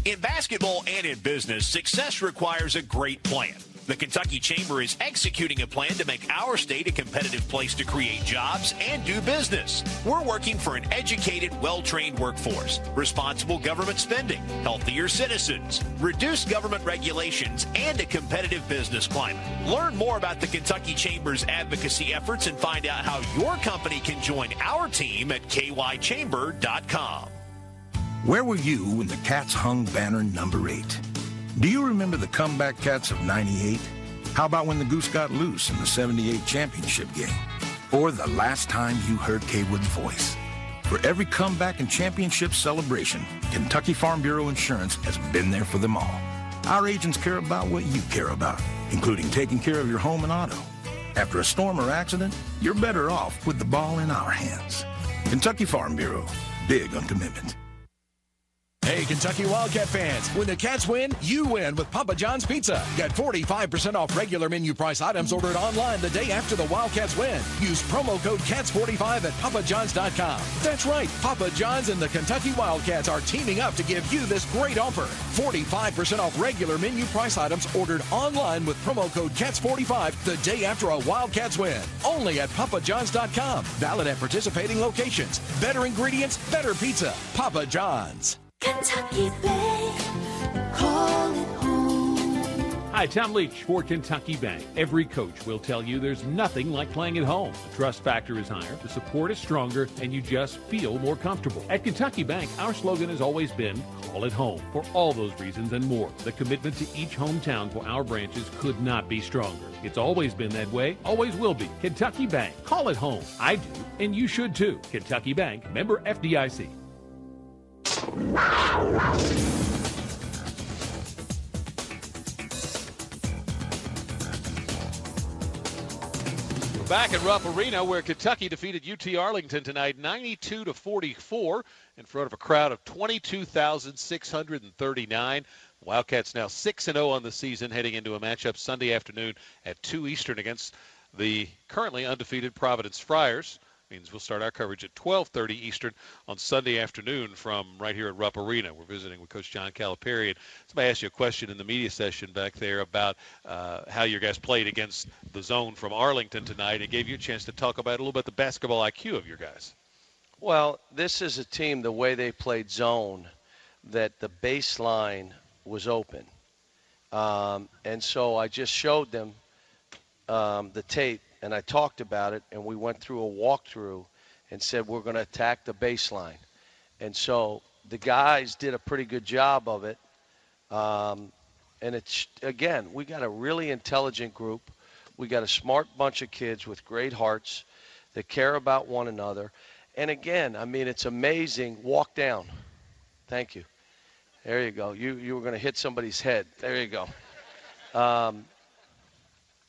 Speaker 27: In basketball and in business, success requires a great plan. The Kentucky Chamber is executing a plan to make our state a competitive place to create jobs and do business. We're working for an educated, well-trained workforce, responsible government spending, healthier citizens, reduced government regulations, and a competitive business climate. Learn more about the Kentucky Chamber's advocacy efforts and find out how your company can join our team at kychamber.com.
Speaker 9: Where were you when the Cats hung banner number 8? Do you remember the comeback Cats of '98? How about when the Goose got loose in the '78 championship game? Or the last time you heard Kaywood's voice? For every comeback and championship celebration, Kentucky Farm Bureau Insurance has been there for them all. Our agents care about what you care about, including taking care of your home and auto. After a storm or accident, you're better off with the ball in our hands. Kentucky Farm Bureau, big on commitment.
Speaker 12: Hey, Kentucky Wildcat fans, when the Cats win, you win with Papa John's Pizza. Get 45% off regular menu price items ordered online the day after the Wildcats win. Use promo code CATS45 at papajohns.com. That's right, Papa John's and the Kentucky Wildcats are teaming up to give you this great offer. 45% off regular menu price items ordered online with promo code CATS45 the day after a Wildcats win. Only at papajohns.com. Valid at participating locations. Better ingredients, better pizza. Papa John's.
Speaker 15: Kentucky Bay, call it home.
Speaker 20: Hi, Tom Leach for Kentucky Bank. Every coach will tell you there's nothing like playing at home. The trust factor is higher, the support is stronger, and you just feel more comfortable. At Kentucky Bank, our slogan has always been, call it home. For all those reasons and more, the commitment to each hometown for our branches could not be stronger. It's always been that way, always will be. Kentucky Bank, call it home. I do, and you should too. Kentucky Bank, member FDIC.
Speaker 14: We're back at Rupp Arena where Kentucky defeated UT-Arlington tonight 92-44 in front of a crowd of 22,639. Wildcats now 6-0 on the season, heading into a matchup Sunday afternoon at 2 Eastern against the currently undefeated Providence Friars. Means we'll start our coverage at 12:30 Eastern on Sunday afternoon from right here at Rupp Arena. We're visiting with Coach John Calipari. And somebody asked you a question in the media session back there about how your guys played against the zone from Arlington tonight, and gave you a chance to talk about a little bit the basketball IQ of your guys.
Speaker 2: Well, this is a team, the way they played zone, that the baseline was open. And so I just showed them the tape. And I talked about it, and we went through a walkthrough and said we're going to attack the baseline. And so the guys did a pretty good job of it. And it's, again, we got a really intelligent group. We got a smart bunch of kids with great hearts that care about one another. And, again, I mean, it's amazing. Walk down. Thank you. There you go. You were going to hit somebody's head. There you go.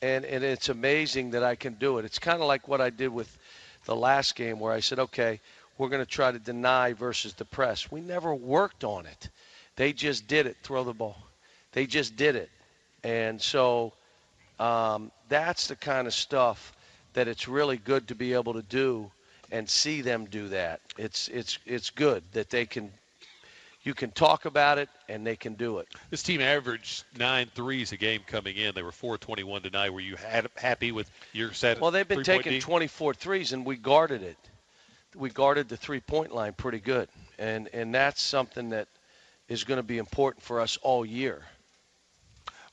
Speaker 2: And it's amazing that I can do it. It's kind of like what I did with the last game where I said, okay, we're going to try to deny versus the press. We never worked on it. They just did it, throw the ball. They just did it. And so that's the kind of stuff that it's really good to be able to do and see them do that. It's good that they can. You can talk about it, and they can do it.
Speaker 14: This team averaged 9 threes a game coming in. They were 4-21 tonight. Were you happy with your set?
Speaker 2: Well, they've been taking 24 threes, and we guarded it. We guarded the three-point line pretty good, and that's something that is going to be important for us all year.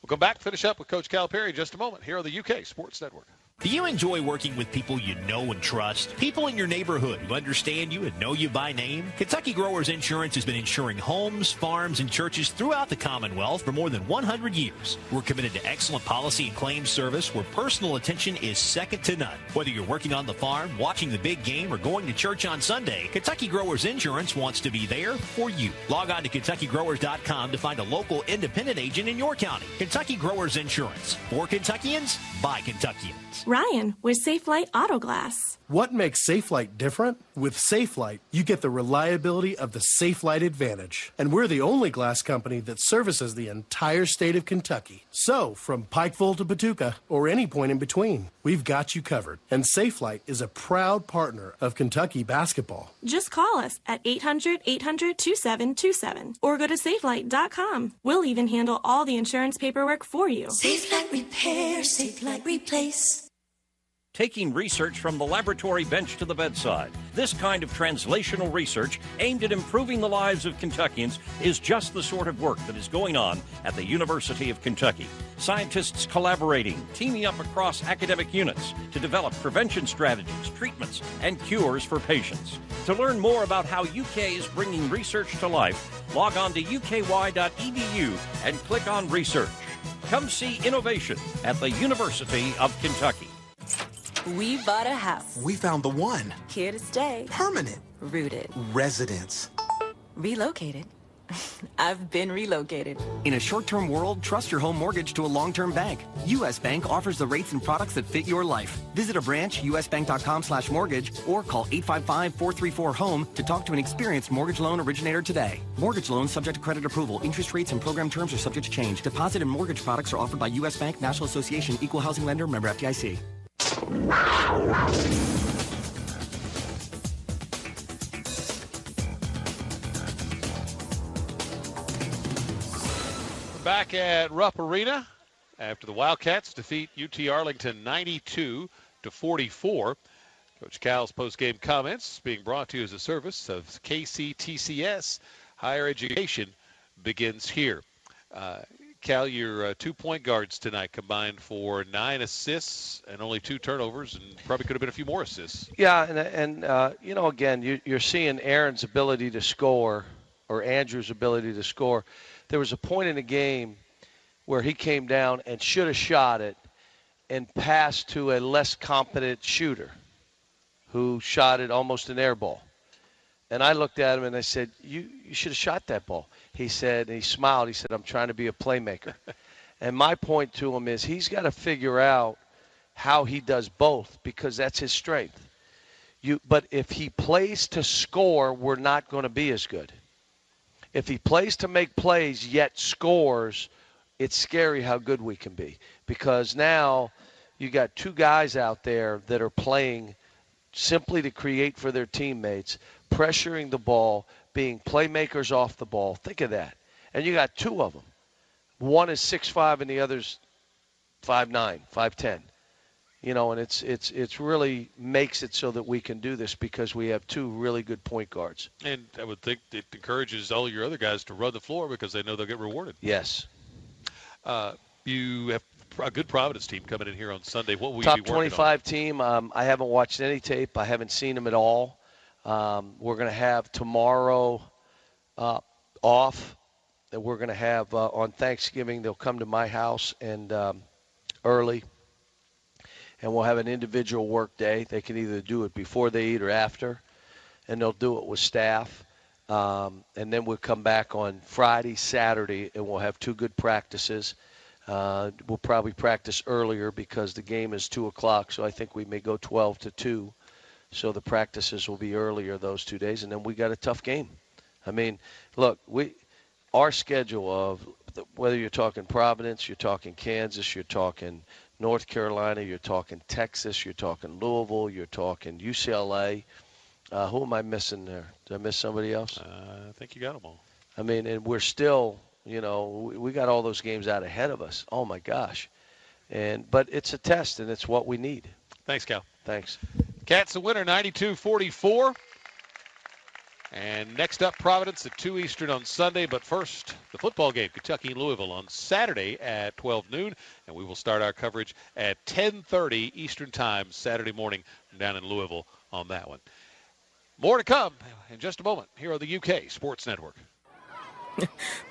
Speaker 14: We'll come back, finish up with Coach Calipari in just a moment here on the UK Sports Network.
Speaker 21: Do you enjoy working with people you know and trust? People in your neighborhood who understand you and know you by name? Kentucky Growers Insurance has been insuring homes, farms, and churches throughout the Commonwealth for more than 100 years. We're committed to excellent policy and claims service where personal attention is second to none. Whether you're working on the farm, watching the big game, or going to church on Sunday, Kentucky Growers Insurance wants to be there for you. Log on to KentuckyGrowers.com to find a local independent agent in your county. Kentucky Growers Insurance. For Kentuckians, by Kentuckians.
Speaker 23: Ryan with Safelite Auto Glass.
Speaker 24: What makes Safelite different? With Safelite, you get the reliability of the Safelite Advantage. And we're the only glass company that services the entire state of Kentucky. So, from Pikeville to Paducah, or any point in between, we've got you covered. And Safelite is a proud partner of Kentucky basketball.
Speaker 23: Just call us at 800-800-2727 or go to safelite.com. We'll even handle all the insurance paperwork for you.
Speaker 15: Safelite Repair, Safelite Replace.
Speaker 25: Taking research from the laboratory bench to the bedside. This kind of translational research aimed at improving the lives of Kentuckians is just the sort of work that is going on at the University of Kentucky. Scientists collaborating, teaming up across academic units to develop prevention strategies, treatments, and cures for patients. To learn more about how UK is bringing research to life, log on to uky.edu and click on Research. Come see innovation at the University of Kentucky.
Speaker 26: We bought a house.
Speaker 29: We found the one.
Speaker 26: Here to stay.
Speaker 29: Permanent.
Speaker 26: Rooted.
Speaker 29: Residence.
Speaker 26: Relocated. I've been relocated.
Speaker 1: In a short-term world, trust your home mortgage to a long-term bank. U.S. Bank offers the rates and products that fit your life. Visit a branch, usbank.com/mortgage, or call 855-434-HOME to talk to an experienced mortgage loan originator today. Mortgage loans subject to credit approval. Interest rates and program terms are subject to change. Deposit and mortgage products are offered by U.S. Bank, National Association, Equal Housing Lender, member FDIC.
Speaker 14: Back at Rupp Arena after the Wildcats defeat UT-Arlington 92-44. Coach Cal's post-game comments being brought to you as a service of KCTCS. Higher education begins here. Cal, your 2 point guards tonight combined for 9 assists and only 2 turnovers, and probably could have been a few more assists.
Speaker 2: Yeah, and you know, again, you're seeing Aaron's ability to score, or Andrew's ability to score. There was a point in the game where he came down and should have shot it and passed to a less competent shooter who shot it almost an air ball. And I looked at him and I said, you should have shot that ball. He said, and he smiled, he said, I'm trying to be a playmaker. And my point to him is he's got to figure out how he does both, because that's his strength. But if he plays to score, we're not going to be as good. If he plays to make plays yet scores, it's scary how good we can be. Because now you got 2 guys out there that are playing simply to create for their teammates, pressuring the ball, being playmakers off the ball. Think of that. And you got 2 of them. One is 6'5" and the other's 5'9", 5'10". You know, and it's really makes it so that we can do this because we have 2 really good point guards.
Speaker 14: And I would think it encourages all your other guys to run the floor because they know they'll get rewarded.
Speaker 2: Yes.
Speaker 14: You have a good Providence team coming in here on Sunday. What will
Speaker 2: Top
Speaker 14: you be working
Speaker 2: 25 team. I haven't watched any tape. I haven't seen them at all. We're going to have tomorrow off. That we're going to have on Thanksgiving. They'll come to my house and early. And we'll have an individual work day. They can either do it before they eat or after, and they'll do it with staff. And then we'll come back on Friday, Saturday, and we'll have 2 good practices. We'll probably practice earlier because the game is 2 o'clock, so I think we may go 12 to 2. So the practices will be earlier those 2 days, and then we got a tough game. I mean, look, our schedule of whether you're talking Providence, you're talking Kansas, you're talking North Carolina, you're talking Texas, you're talking Louisville, you're talking UCLA. Who am I missing there? Did I miss somebody else?
Speaker 14: I think you got them all.
Speaker 2: I mean, and we're still, you know, we got all those games out ahead of us. Oh, my gosh. But it's a test, and it's what we need.
Speaker 14: Thanks, Cal.
Speaker 2: Thanks.
Speaker 14: Cats the winner, 92-44. And next up, Providence at 2 Eastern on Sunday. But first, the football game, Kentucky and Louisville on Saturday at 12 noon. And we will start our coverage at 10:30 Eastern time Saturday morning down in Louisville on that one. More to come in just a moment here on the UK Sports Network.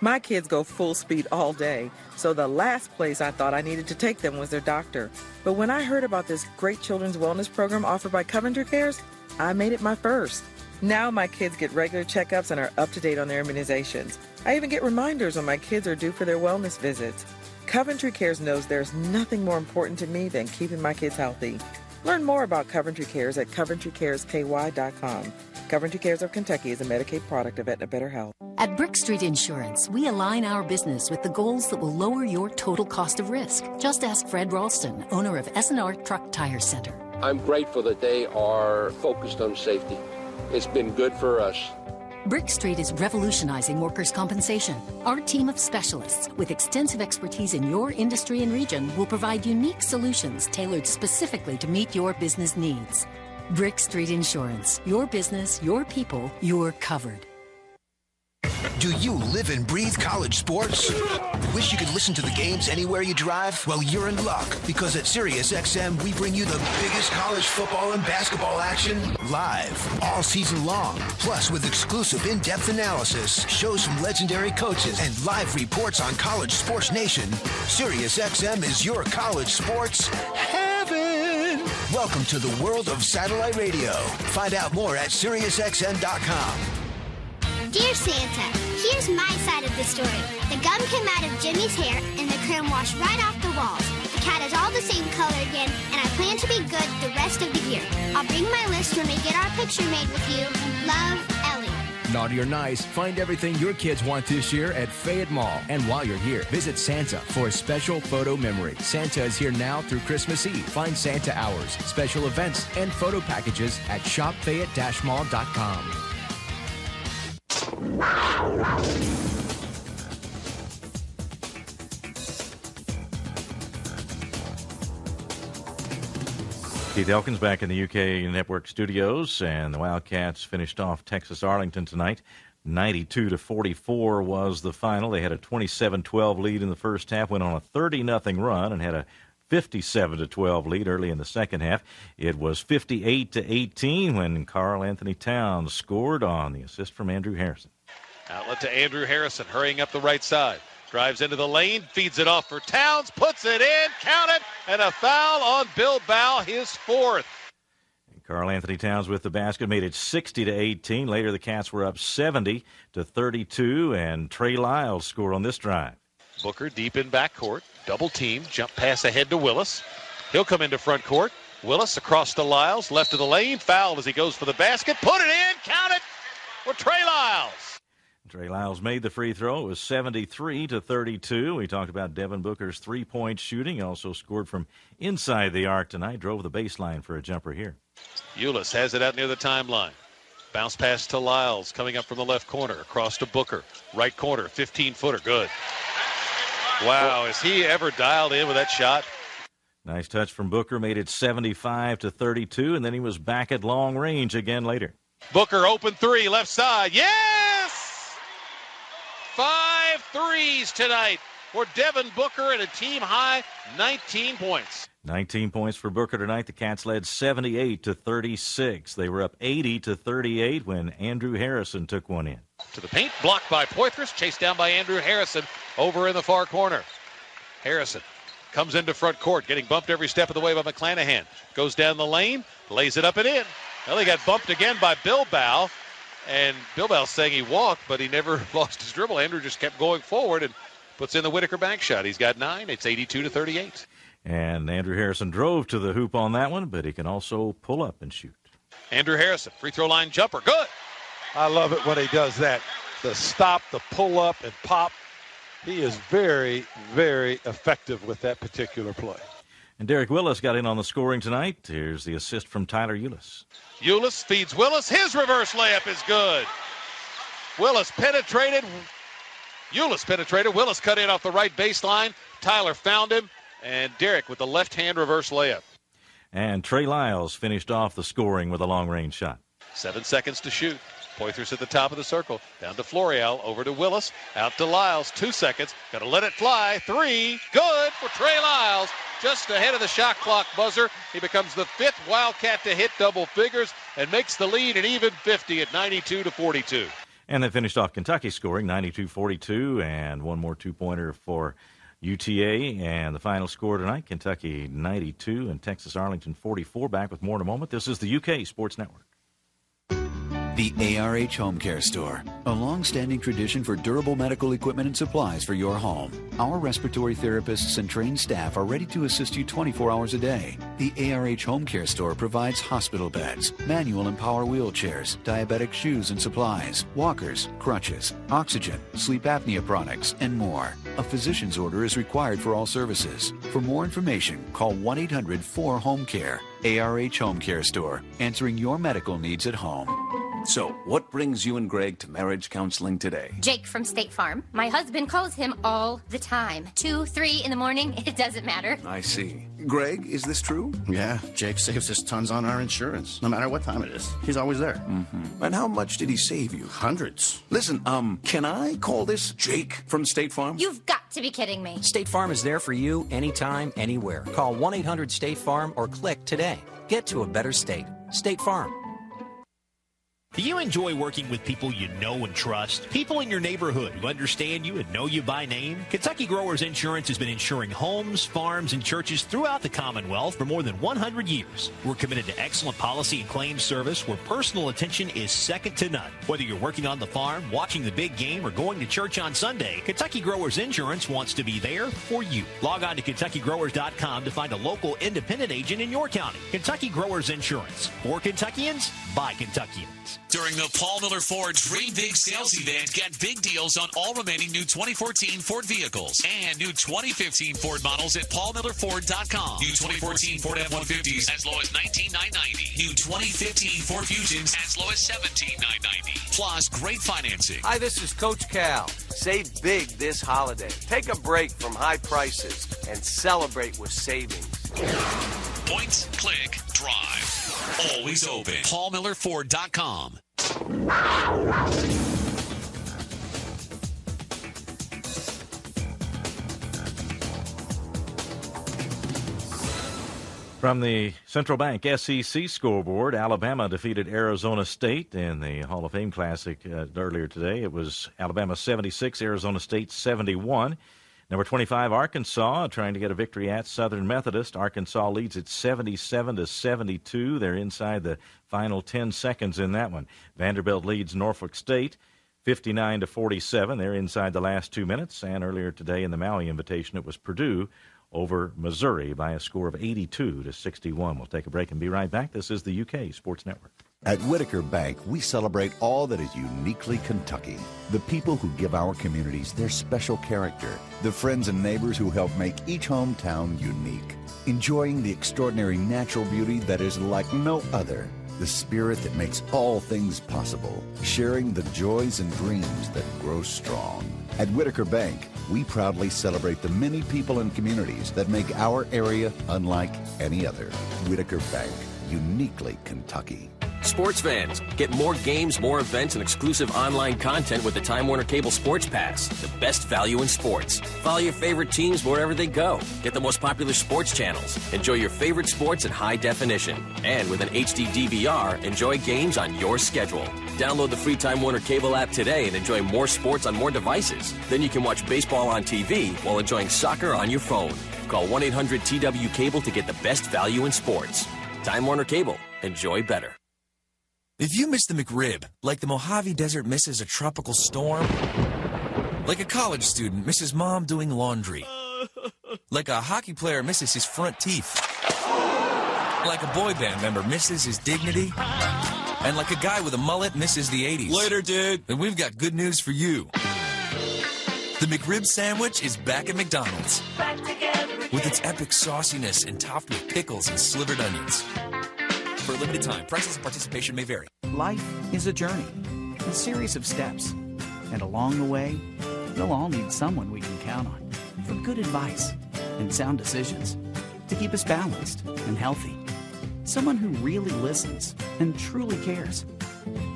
Speaker 4: My kids go full speed all day, so the last place I thought I needed to take them was their doctor. But when I heard about this great children's wellness program offered by Coventry Cares, I made it my first. Now my kids get regular checkups and are up to date on their immunizations. I even get reminders when my kids are due for their wellness visits. Coventry Cares knows there's nothing more important to me than keeping my kids healthy. Learn more about Coventry Cares at CoventryCaresKY.com. Coventry Cares of Kentucky is a Medicaid product of Aetna Better Health.
Speaker 5: At Brick Street Insurance, we align our business with the goals that will lower your total cost of risk. Just ask Fred Ralston, owner of S&R Truck Tire Center.
Speaker 6: I'm grateful that they are focused on safety. It's been good for us.
Speaker 5: Brick Street is revolutionizing workers' compensation. Our team of specialists with extensive expertise in your industry and region will provide unique solutions tailored specifically to meet your business needs. Brick Street Insurance. Your business, your people, you're covered.
Speaker 7: Do you live and breathe college sports? Wish you could listen to the games anywhere you drive? Well, you're in luck, because at SiriusXM, we bring you the biggest college football and basketball action live all season long. Plus, with exclusive in-depth analysis, shows from legendary coaches, and live reports on College Sports Nation, SiriusXM is your college sports heaven. Welcome to the world of satellite radio. Find out more at SiriusXM.com.
Speaker 3: Dear Santa, here's my side of the story. The gum came out of Jimmy's hair and the crayon washed right off the walls. The cat is all the same color again, and I plan to be good the rest of the year. I'll bring my list when we get our picture made with you. Love, Ellie.
Speaker 8: Naughty or nice, find everything your kids want this year at Fayette Mall. And while you're here, visit Santa for a special photo memory. Santa is here now through Christmas Eve. Find Santa hours, special events, and photo packages at shopfayette-mall.com.
Speaker 28: Keith Elkins back in the UK Network studios, and the Wildcats finished off Texas-Arlington tonight. 92-44 was the final. They had a 27-12 lead in the first half, went on a 30-0 run, and had a 57-12 lead early in the second half. It was 58-18 when Karl Anthony Towns scored on the assist from Andrew Harrison.
Speaker 14: Outlet to Andrew Harrison, hurrying up the right side. Drives into the lane, feeds it off for Towns, puts it in, count it, and a foul on Bilbao, his fourth.
Speaker 28: And Karl Anthony Towns with the basket made it 60-18. Later, the Cats were up 70-32, and Trey Lyles scored on this drive.
Speaker 14: Booker deep in backcourt, double team, jump pass ahead to Willis. He'll come into front court. Willis across to Lyles, left of the lane, fouled as he goes for the basket, put it in, count it for Trey Lyles.
Speaker 28: Trey Lyles made the free throw. It was 73-32. We talked about Devin Booker's three-point shooting. He also scored from inside the arc tonight. Drove the baseline for a jumper here.
Speaker 14: Ulis has it out near the timeline. Bounce pass to Lyles coming up from the left corner. Across to Booker. Right corner, 15-footer. Good. Wow, is he ever dialed in with that shot?
Speaker 28: Nice touch from Booker. Made it 75-32, and then he was back at long range again later.
Speaker 14: Booker open three, left side. Yes! 5 threes tonight for Devin Booker and a team-high 19 points.
Speaker 28: 19 points for Booker tonight. The Cats led 78-36. They were up 80-38 when Andrew Harrison took one in.
Speaker 14: To the paint, blocked by Poitras, chased down by Andrew Harrison over in the far corner. Harrison comes into front court, getting bumped every step of the way by McClanahan. Goes down the lane, lays it up and in. Well, he got bumped again by Bilbao. And Bilbao's saying he walked, but he never lost his dribble. Andrew just kept going forward and puts in the Whitaker bank shot. He's got 9. It's 82-38.
Speaker 28: And Andrew Harrison drove to the hoop on that one, but he can also pull up and shoot.
Speaker 14: Andrew Harrison, free throw line jumper. Good.
Speaker 10: I love it when he does that. The stop, the pull up, and pop. He is very, very effective with that particular play.
Speaker 28: And Derek Willis got in on the scoring tonight. Here's the assist from Tyler Ulis.
Speaker 14: Ulis feeds Willis. His reverse layup is good. Willis penetrated. Ulis penetrated. Willis cut in off the right baseline. Tyler found him. And Derek with the left-hand reverse layup.
Speaker 28: And Trey Lyles finished off the scoring with a long-range shot.
Speaker 14: 7 seconds to shoot. Poitras at the top of the circle. Down to Florial. Over to Willis. Out to Lyles. 2 seconds. Got to let it fly. 3. Good for Trey Lyles. Just ahead of the shot clock buzzer. He becomes the 5th Wildcat to hit double figures and makes the lead an even 50 at 92-42.
Speaker 28: And they finished off Kentucky scoring 92-42, and one more two-pointer for UTA. And the final score tonight, Kentucky 92 and Texas-Arlington 44. Back with more in a moment. This is the UK Sports Network.
Speaker 11: The ARH Home Care Store, a long-standing tradition for durable medical equipment and supplies for your home. Our respiratory therapists and trained staff are ready to assist you 24 hours a day. The ARH Home Care Store provides hospital beds, manual and power wheelchairs, diabetic shoes and supplies, walkers, crutches, oxygen, sleep apnea products, and more. A physician's order is required for all services. For more information, call 1-800-4-HOME-CARE. ARH Home Care Store, answering your medical needs at home.
Speaker 13: So, what brings you and Greg to marriage counseling today?
Speaker 16: Jake from State Farm. My husband calls him all the time. 2, 3 in the morning, it doesn't matter.
Speaker 13: I see. Greg, is this true?
Speaker 17: Yeah, Jake saves us tons on our insurance. No matter what time it is, he's always there.
Speaker 13: Mm-hmm. And how much did he save you?
Speaker 17: Hundreds.
Speaker 13: Listen, can I call this Jake from State Farm?
Speaker 16: You've got to be kidding me.
Speaker 22: State Farm is there for you anytime, anywhere. Call 1-800-STATE-FARM or click today. Get to a better state. State Farm.
Speaker 9: Do you enjoy working with people you know and trust? People in your neighborhood who understand you and know you by name? Kentucky Growers Insurance has been insuring homes, farms, and churches throughout the Commonwealth for more than 100 years. We're committed to excellent policy and claims service where personal attention is second to none. Whether you're working on the farm, watching the big game, or going to church on Sunday, Kentucky Growers Insurance wants to be there for you. Log on to KentuckyGrowers.com to find a local independent agent in your county. Kentucky Growers Insurance. For Kentuckians, by Kentuckians.
Speaker 12: During the Paul Miller Ford Dream Big Sales Event, get big deals on all remaining new 2014 Ford vehicles and new 2015 Ford models at paulmillerford.com. New 2014 Ford F-150s as low as $19,990. New 2015 Ford Fusions as low as $17,990. Plus, great financing.
Speaker 2: Hi, this is Coach Cal. Save big this holiday. Take a break from high prices and celebrate with savings.
Speaker 12: Point, click, drive. Always open. paulmillerford.com.
Speaker 28: From the Central Bank SEC scoreboard, Alabama defeated Arizona State in the Hall of Fame Classic earlier today. It was Alabama 76, Arizona State 71. Number 25, Arkansas, trying to get a victory at Southern Methodist. Arkansas leads at 77-72. They're inside the final 10 seconds in that one. Vanderbilt leads Norfolk State 59-47. They're inside the last 2 minutes. And earlier today in the Maui Invitation, it was Purdue over Missouri by a score of 82-61. We'll take a break and be right back. This is the UK Sports Network.
Speaker 18: At Whitaker Bank, we celebrate all that is uniquely Kentucky. The people who give our communities their special character. The friends and neighbors who help make each hometown unique. Enjoying the extraordinary natural beauty that is like no other. The spirit that makes all things possible. Sharing the joys and dreams that grow strong. At Whitaker Bank, we proudly celebrate the many people and communities that make our area unlike any other. Whitaker Bank, uniquely Kentucky.
Speaker 19: Sports fans, get more games, more events, and exclusive online content with the Time Warner Cable Sports Pass, the best value in sports. Follow your favorite teams wherever they go. Get the most popular sports channels. Enjoy your favorite sports in high definition. And with an HD DVR, enjoy games on your schedule. Download the free Time Warner Cable app today and enjoy more sports on more devices. Then you can watch baseball on TV while enjoying soccer on your phone. Call 1-800-TW-CABLE to get the best value in sports. Time Warner Cable. Enjoy better.
Speaker 20: If you miss the McRib, like the Mojave Desert misses a tropical storm, like a college student misses mom doing laundry, like a hockey player misses his front teeth, like a boy band member misses his dignity, and like a guy with a mullet misses the 80s. Later, dude. Then we've got good news for you. The McRib sandwich is back at McDonald's with its epic sauciness and topped with pickles and slivered onions. For a limited time, prices and participation may vary.
Speaker 21: Life is a journey, a series of steps. And along the way, we'll all need someone we can count on for good advice and sound decisions to keep us balanced and healthy. Someone who really listens and truly cares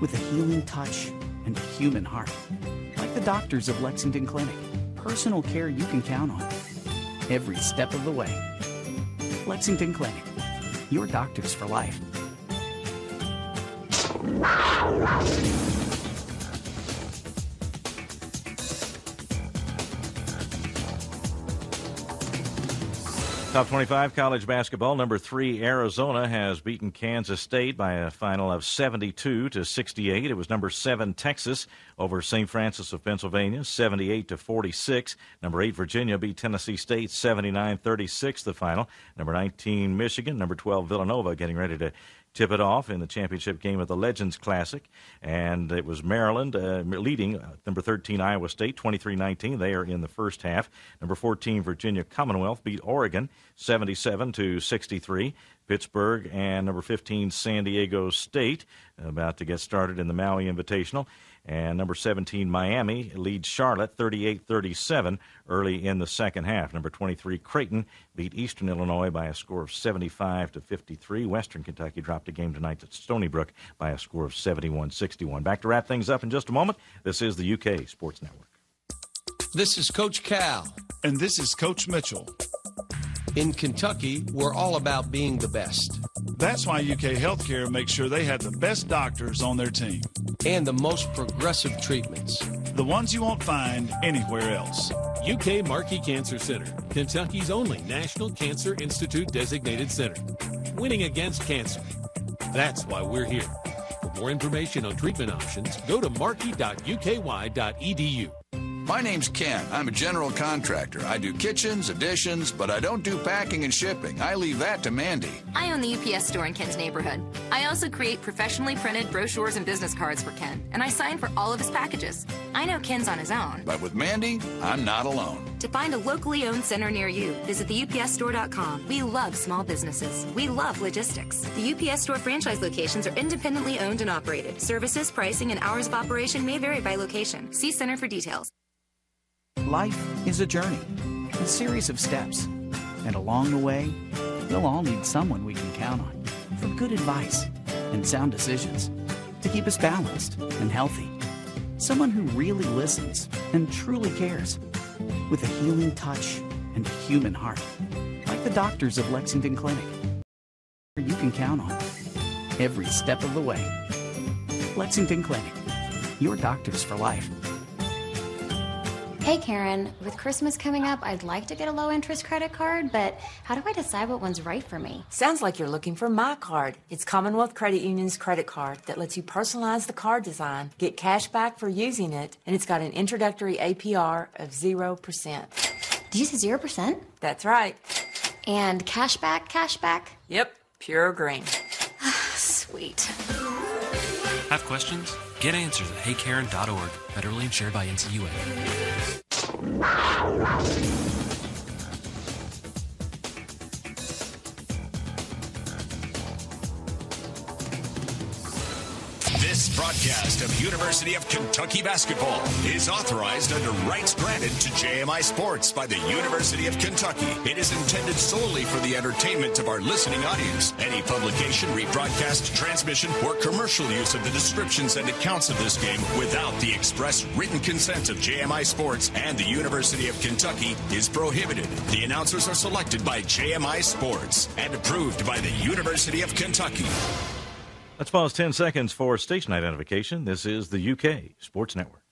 Speaker 21: with a healing touch and a human heart. Like the doctors of Lexington Clinic, personal care you can count on every step of the way. Lexington Clinic, your doctors for life.
Speaker 28: Top 25 college basketball. Number 3 Arizona has beaten Kansas State by a final of 72-68. It was number 7 Texas over St. Francis of Pennsylvania, 78-46. Number 8 Virginia beat Tennessee State 79-36. The final. Number 19 Michigan, number 12 Villanova getting ready to tip it off in the championship game of the Legends Classic. And it was Maryland leading number 13 Iowa State 23-19. They are in the first half. Number 14 Virginia Commonwealth beat Oregon 77-63. Pittsburgh and number 15 San Diego State about to get started in the Maui Invitational. And number 17 Miami leads Charlotte 38-37 early in the second half. Number 23 Creighton beat Eastern Illinois by a score of 75-53. Western Kentucky dropped a game tonight at Stony Brook by a score of 71-61. Back to wrap things up in just a moment. This is the UK Sports Network.
Speaker 2: This is Coach Cal.
Speaker 24: And this is Coach Mitchell.
Speaker 2: In Kentucky, we're all about being the best.
Speaker 1: That's why UK Healthcare makes sure they have the best doctors on their team.
Speaker 2: And the most progressive treatments.
Speaker 1: The ones you won't find anywhere else.
Speaker 4: UK Markey Cancer Center, Kentucky's only National Cancer Institute designated center. Winning against cancer. That's why we're here. For more information on treatment options, go to markey.uky.edu.
Speaker 15: My name's Ken. I'm a general contractor. I do kitchens, additions, but I don't do packing and shipping. I leave that to Mandy.
Speaker 23: I own the UPS store in Ken's neighborhood. I also create professionally printed brochures and business cards for Ken, and I sign for all of his packages. I know Ken's on his own.
Speaker 15: But with Mandy, I'm not alone.
Speaker 23: To find a locally owned center near you, visit theupsstore.com. We love small businesses. We love logistics. The UPS Store franchise locations are independently owned and operated. Services, pricing, and hours of operation may vary by location. See Center for details.
Speaker 21: Life is a journey, a series of steps. And along the way, we'll all need someone we can count on for good advice and sound decisions to keep us balanced and healthy. Someone who really listens and truly cares with a healing touch and a human heart, like the doctors of Lexington Clinic. You can count on every step of the way. Lexington Clinic, your doctors for life.
Speaker 24: Hey Karen, with Christmas coming up, I'd like to get a low-interest credit card, but how do I decide what one's right for me?
Speaker 25: Sounds like you're looking for My Card. It's Commonwealth Credit Union's credit card that lets you personalize the card design, get cash back for using it, and it's got an introductory APR of 0%.
Speaker 24: Did you say 0%?
Speaker 25: That's right.
Speaker 24: And cash back?
Speaker 25: Yep, pure green.
Speaker 24: Sweet.
Speaker 26: Have questions? Get answers at heykaren.org. Federally insured by NCUA.
Speaker 27: This broadcast of University of Kentucky basketball is authorized under rights granted to JMI Sports by the University of Kentucky. It is intended solely for the entertainment of our listening audience. Any publication, rebroadcast, transmission, or commercial use of the descriptions and accounts of this game without the express written consent of JMI Sports and the University of Kentucky is prohibited. The announcers are selected by JMI Sports and approved by the University of Kentucky.
Speaker 28: Let's pause 10 seconds for station identification. This is the UK Sports Network.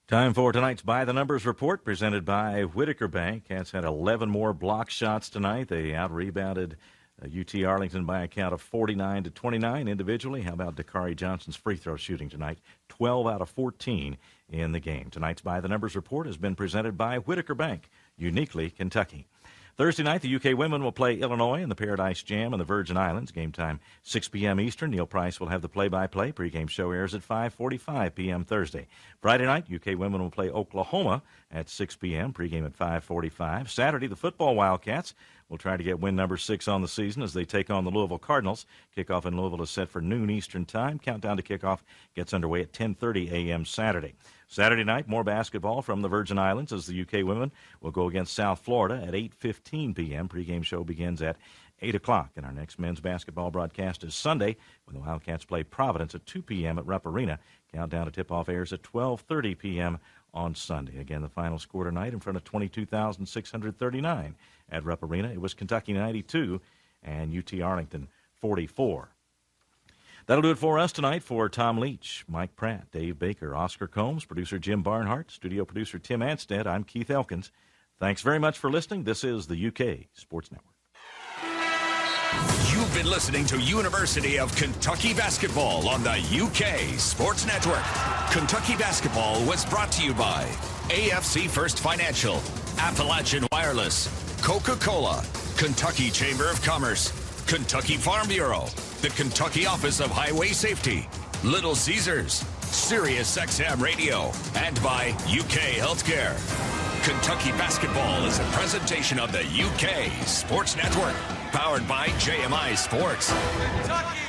Speaker 28: Time for tonight's By the Numbers report presented by Whitaker Bank. Cats had 11 more block shots tonight. They out-rebounded UT-Arlington by a count of 49-29 individually. How about Dakari Johnson's free throw shooting tonight? 12 out of 14 in the game. Tonight's By the Numbers report has been presented by Whitaker Bank, uniquely Kentucky. Thursday night, the UK women will play Illinois in the Paradise Jam in the Virgin Islands. Game time, 6 p.m. Eastern. Neil Price will have the play-by-play. Pregame show airs at 5:45 p.m. Thursday. Friday night, UK women will play Oklahoma at 6 p.m. Pregame at 5:45. Saturday, the football Wildcats will try to get win number 6 on the season as they take on the Louisville Cardinals. Kickoff in Louisville is set for noon Eastern time. Countdown to kickoff gets underway at 10:30 a.m. Saturday. Saturday night, more basketball from the Virgin Islands as the UK women will go against South Florida at 8:15 p.m. Pregame show begins at 8 o'clock. And our next men's basketball broadcast is Sunday when the Wildcats play Providence at 2 p.m. at Rupp Arena. Countdown to tip-off airs at 12:30 p.m. on Sunday. Again, the final score tonight in front of 22,639 at Rupp Arena. It was Kentucky 92 and UT-Arlington 44. That'll do it for us tonight. For Tom Leach, Mike Pratt, Dave Baker, Oscar Combs, producer Jim Barnhart, studio producer Tim Anstead, I'm Keith Elkins. Thanks very much for listening. This is the UK Sports Network.
Speaker 27: You've been listening to University of Kentucky basketball on the UK Sports Network. Kentucky basketball was brought to you by AFC First Financial, Appalachian Wireless, Coca-Cola, Kentucky Chamber of Commerce, Kentucky Farm Bureau, the Kentucky Office of Highway Safety, Little Caesars, Sirius XM Radio, and by UK Healthcare. Kentucky basketball is a presentation of the UK Sports Network, powered by JMI Sports.
Speaker 29: Kentucky!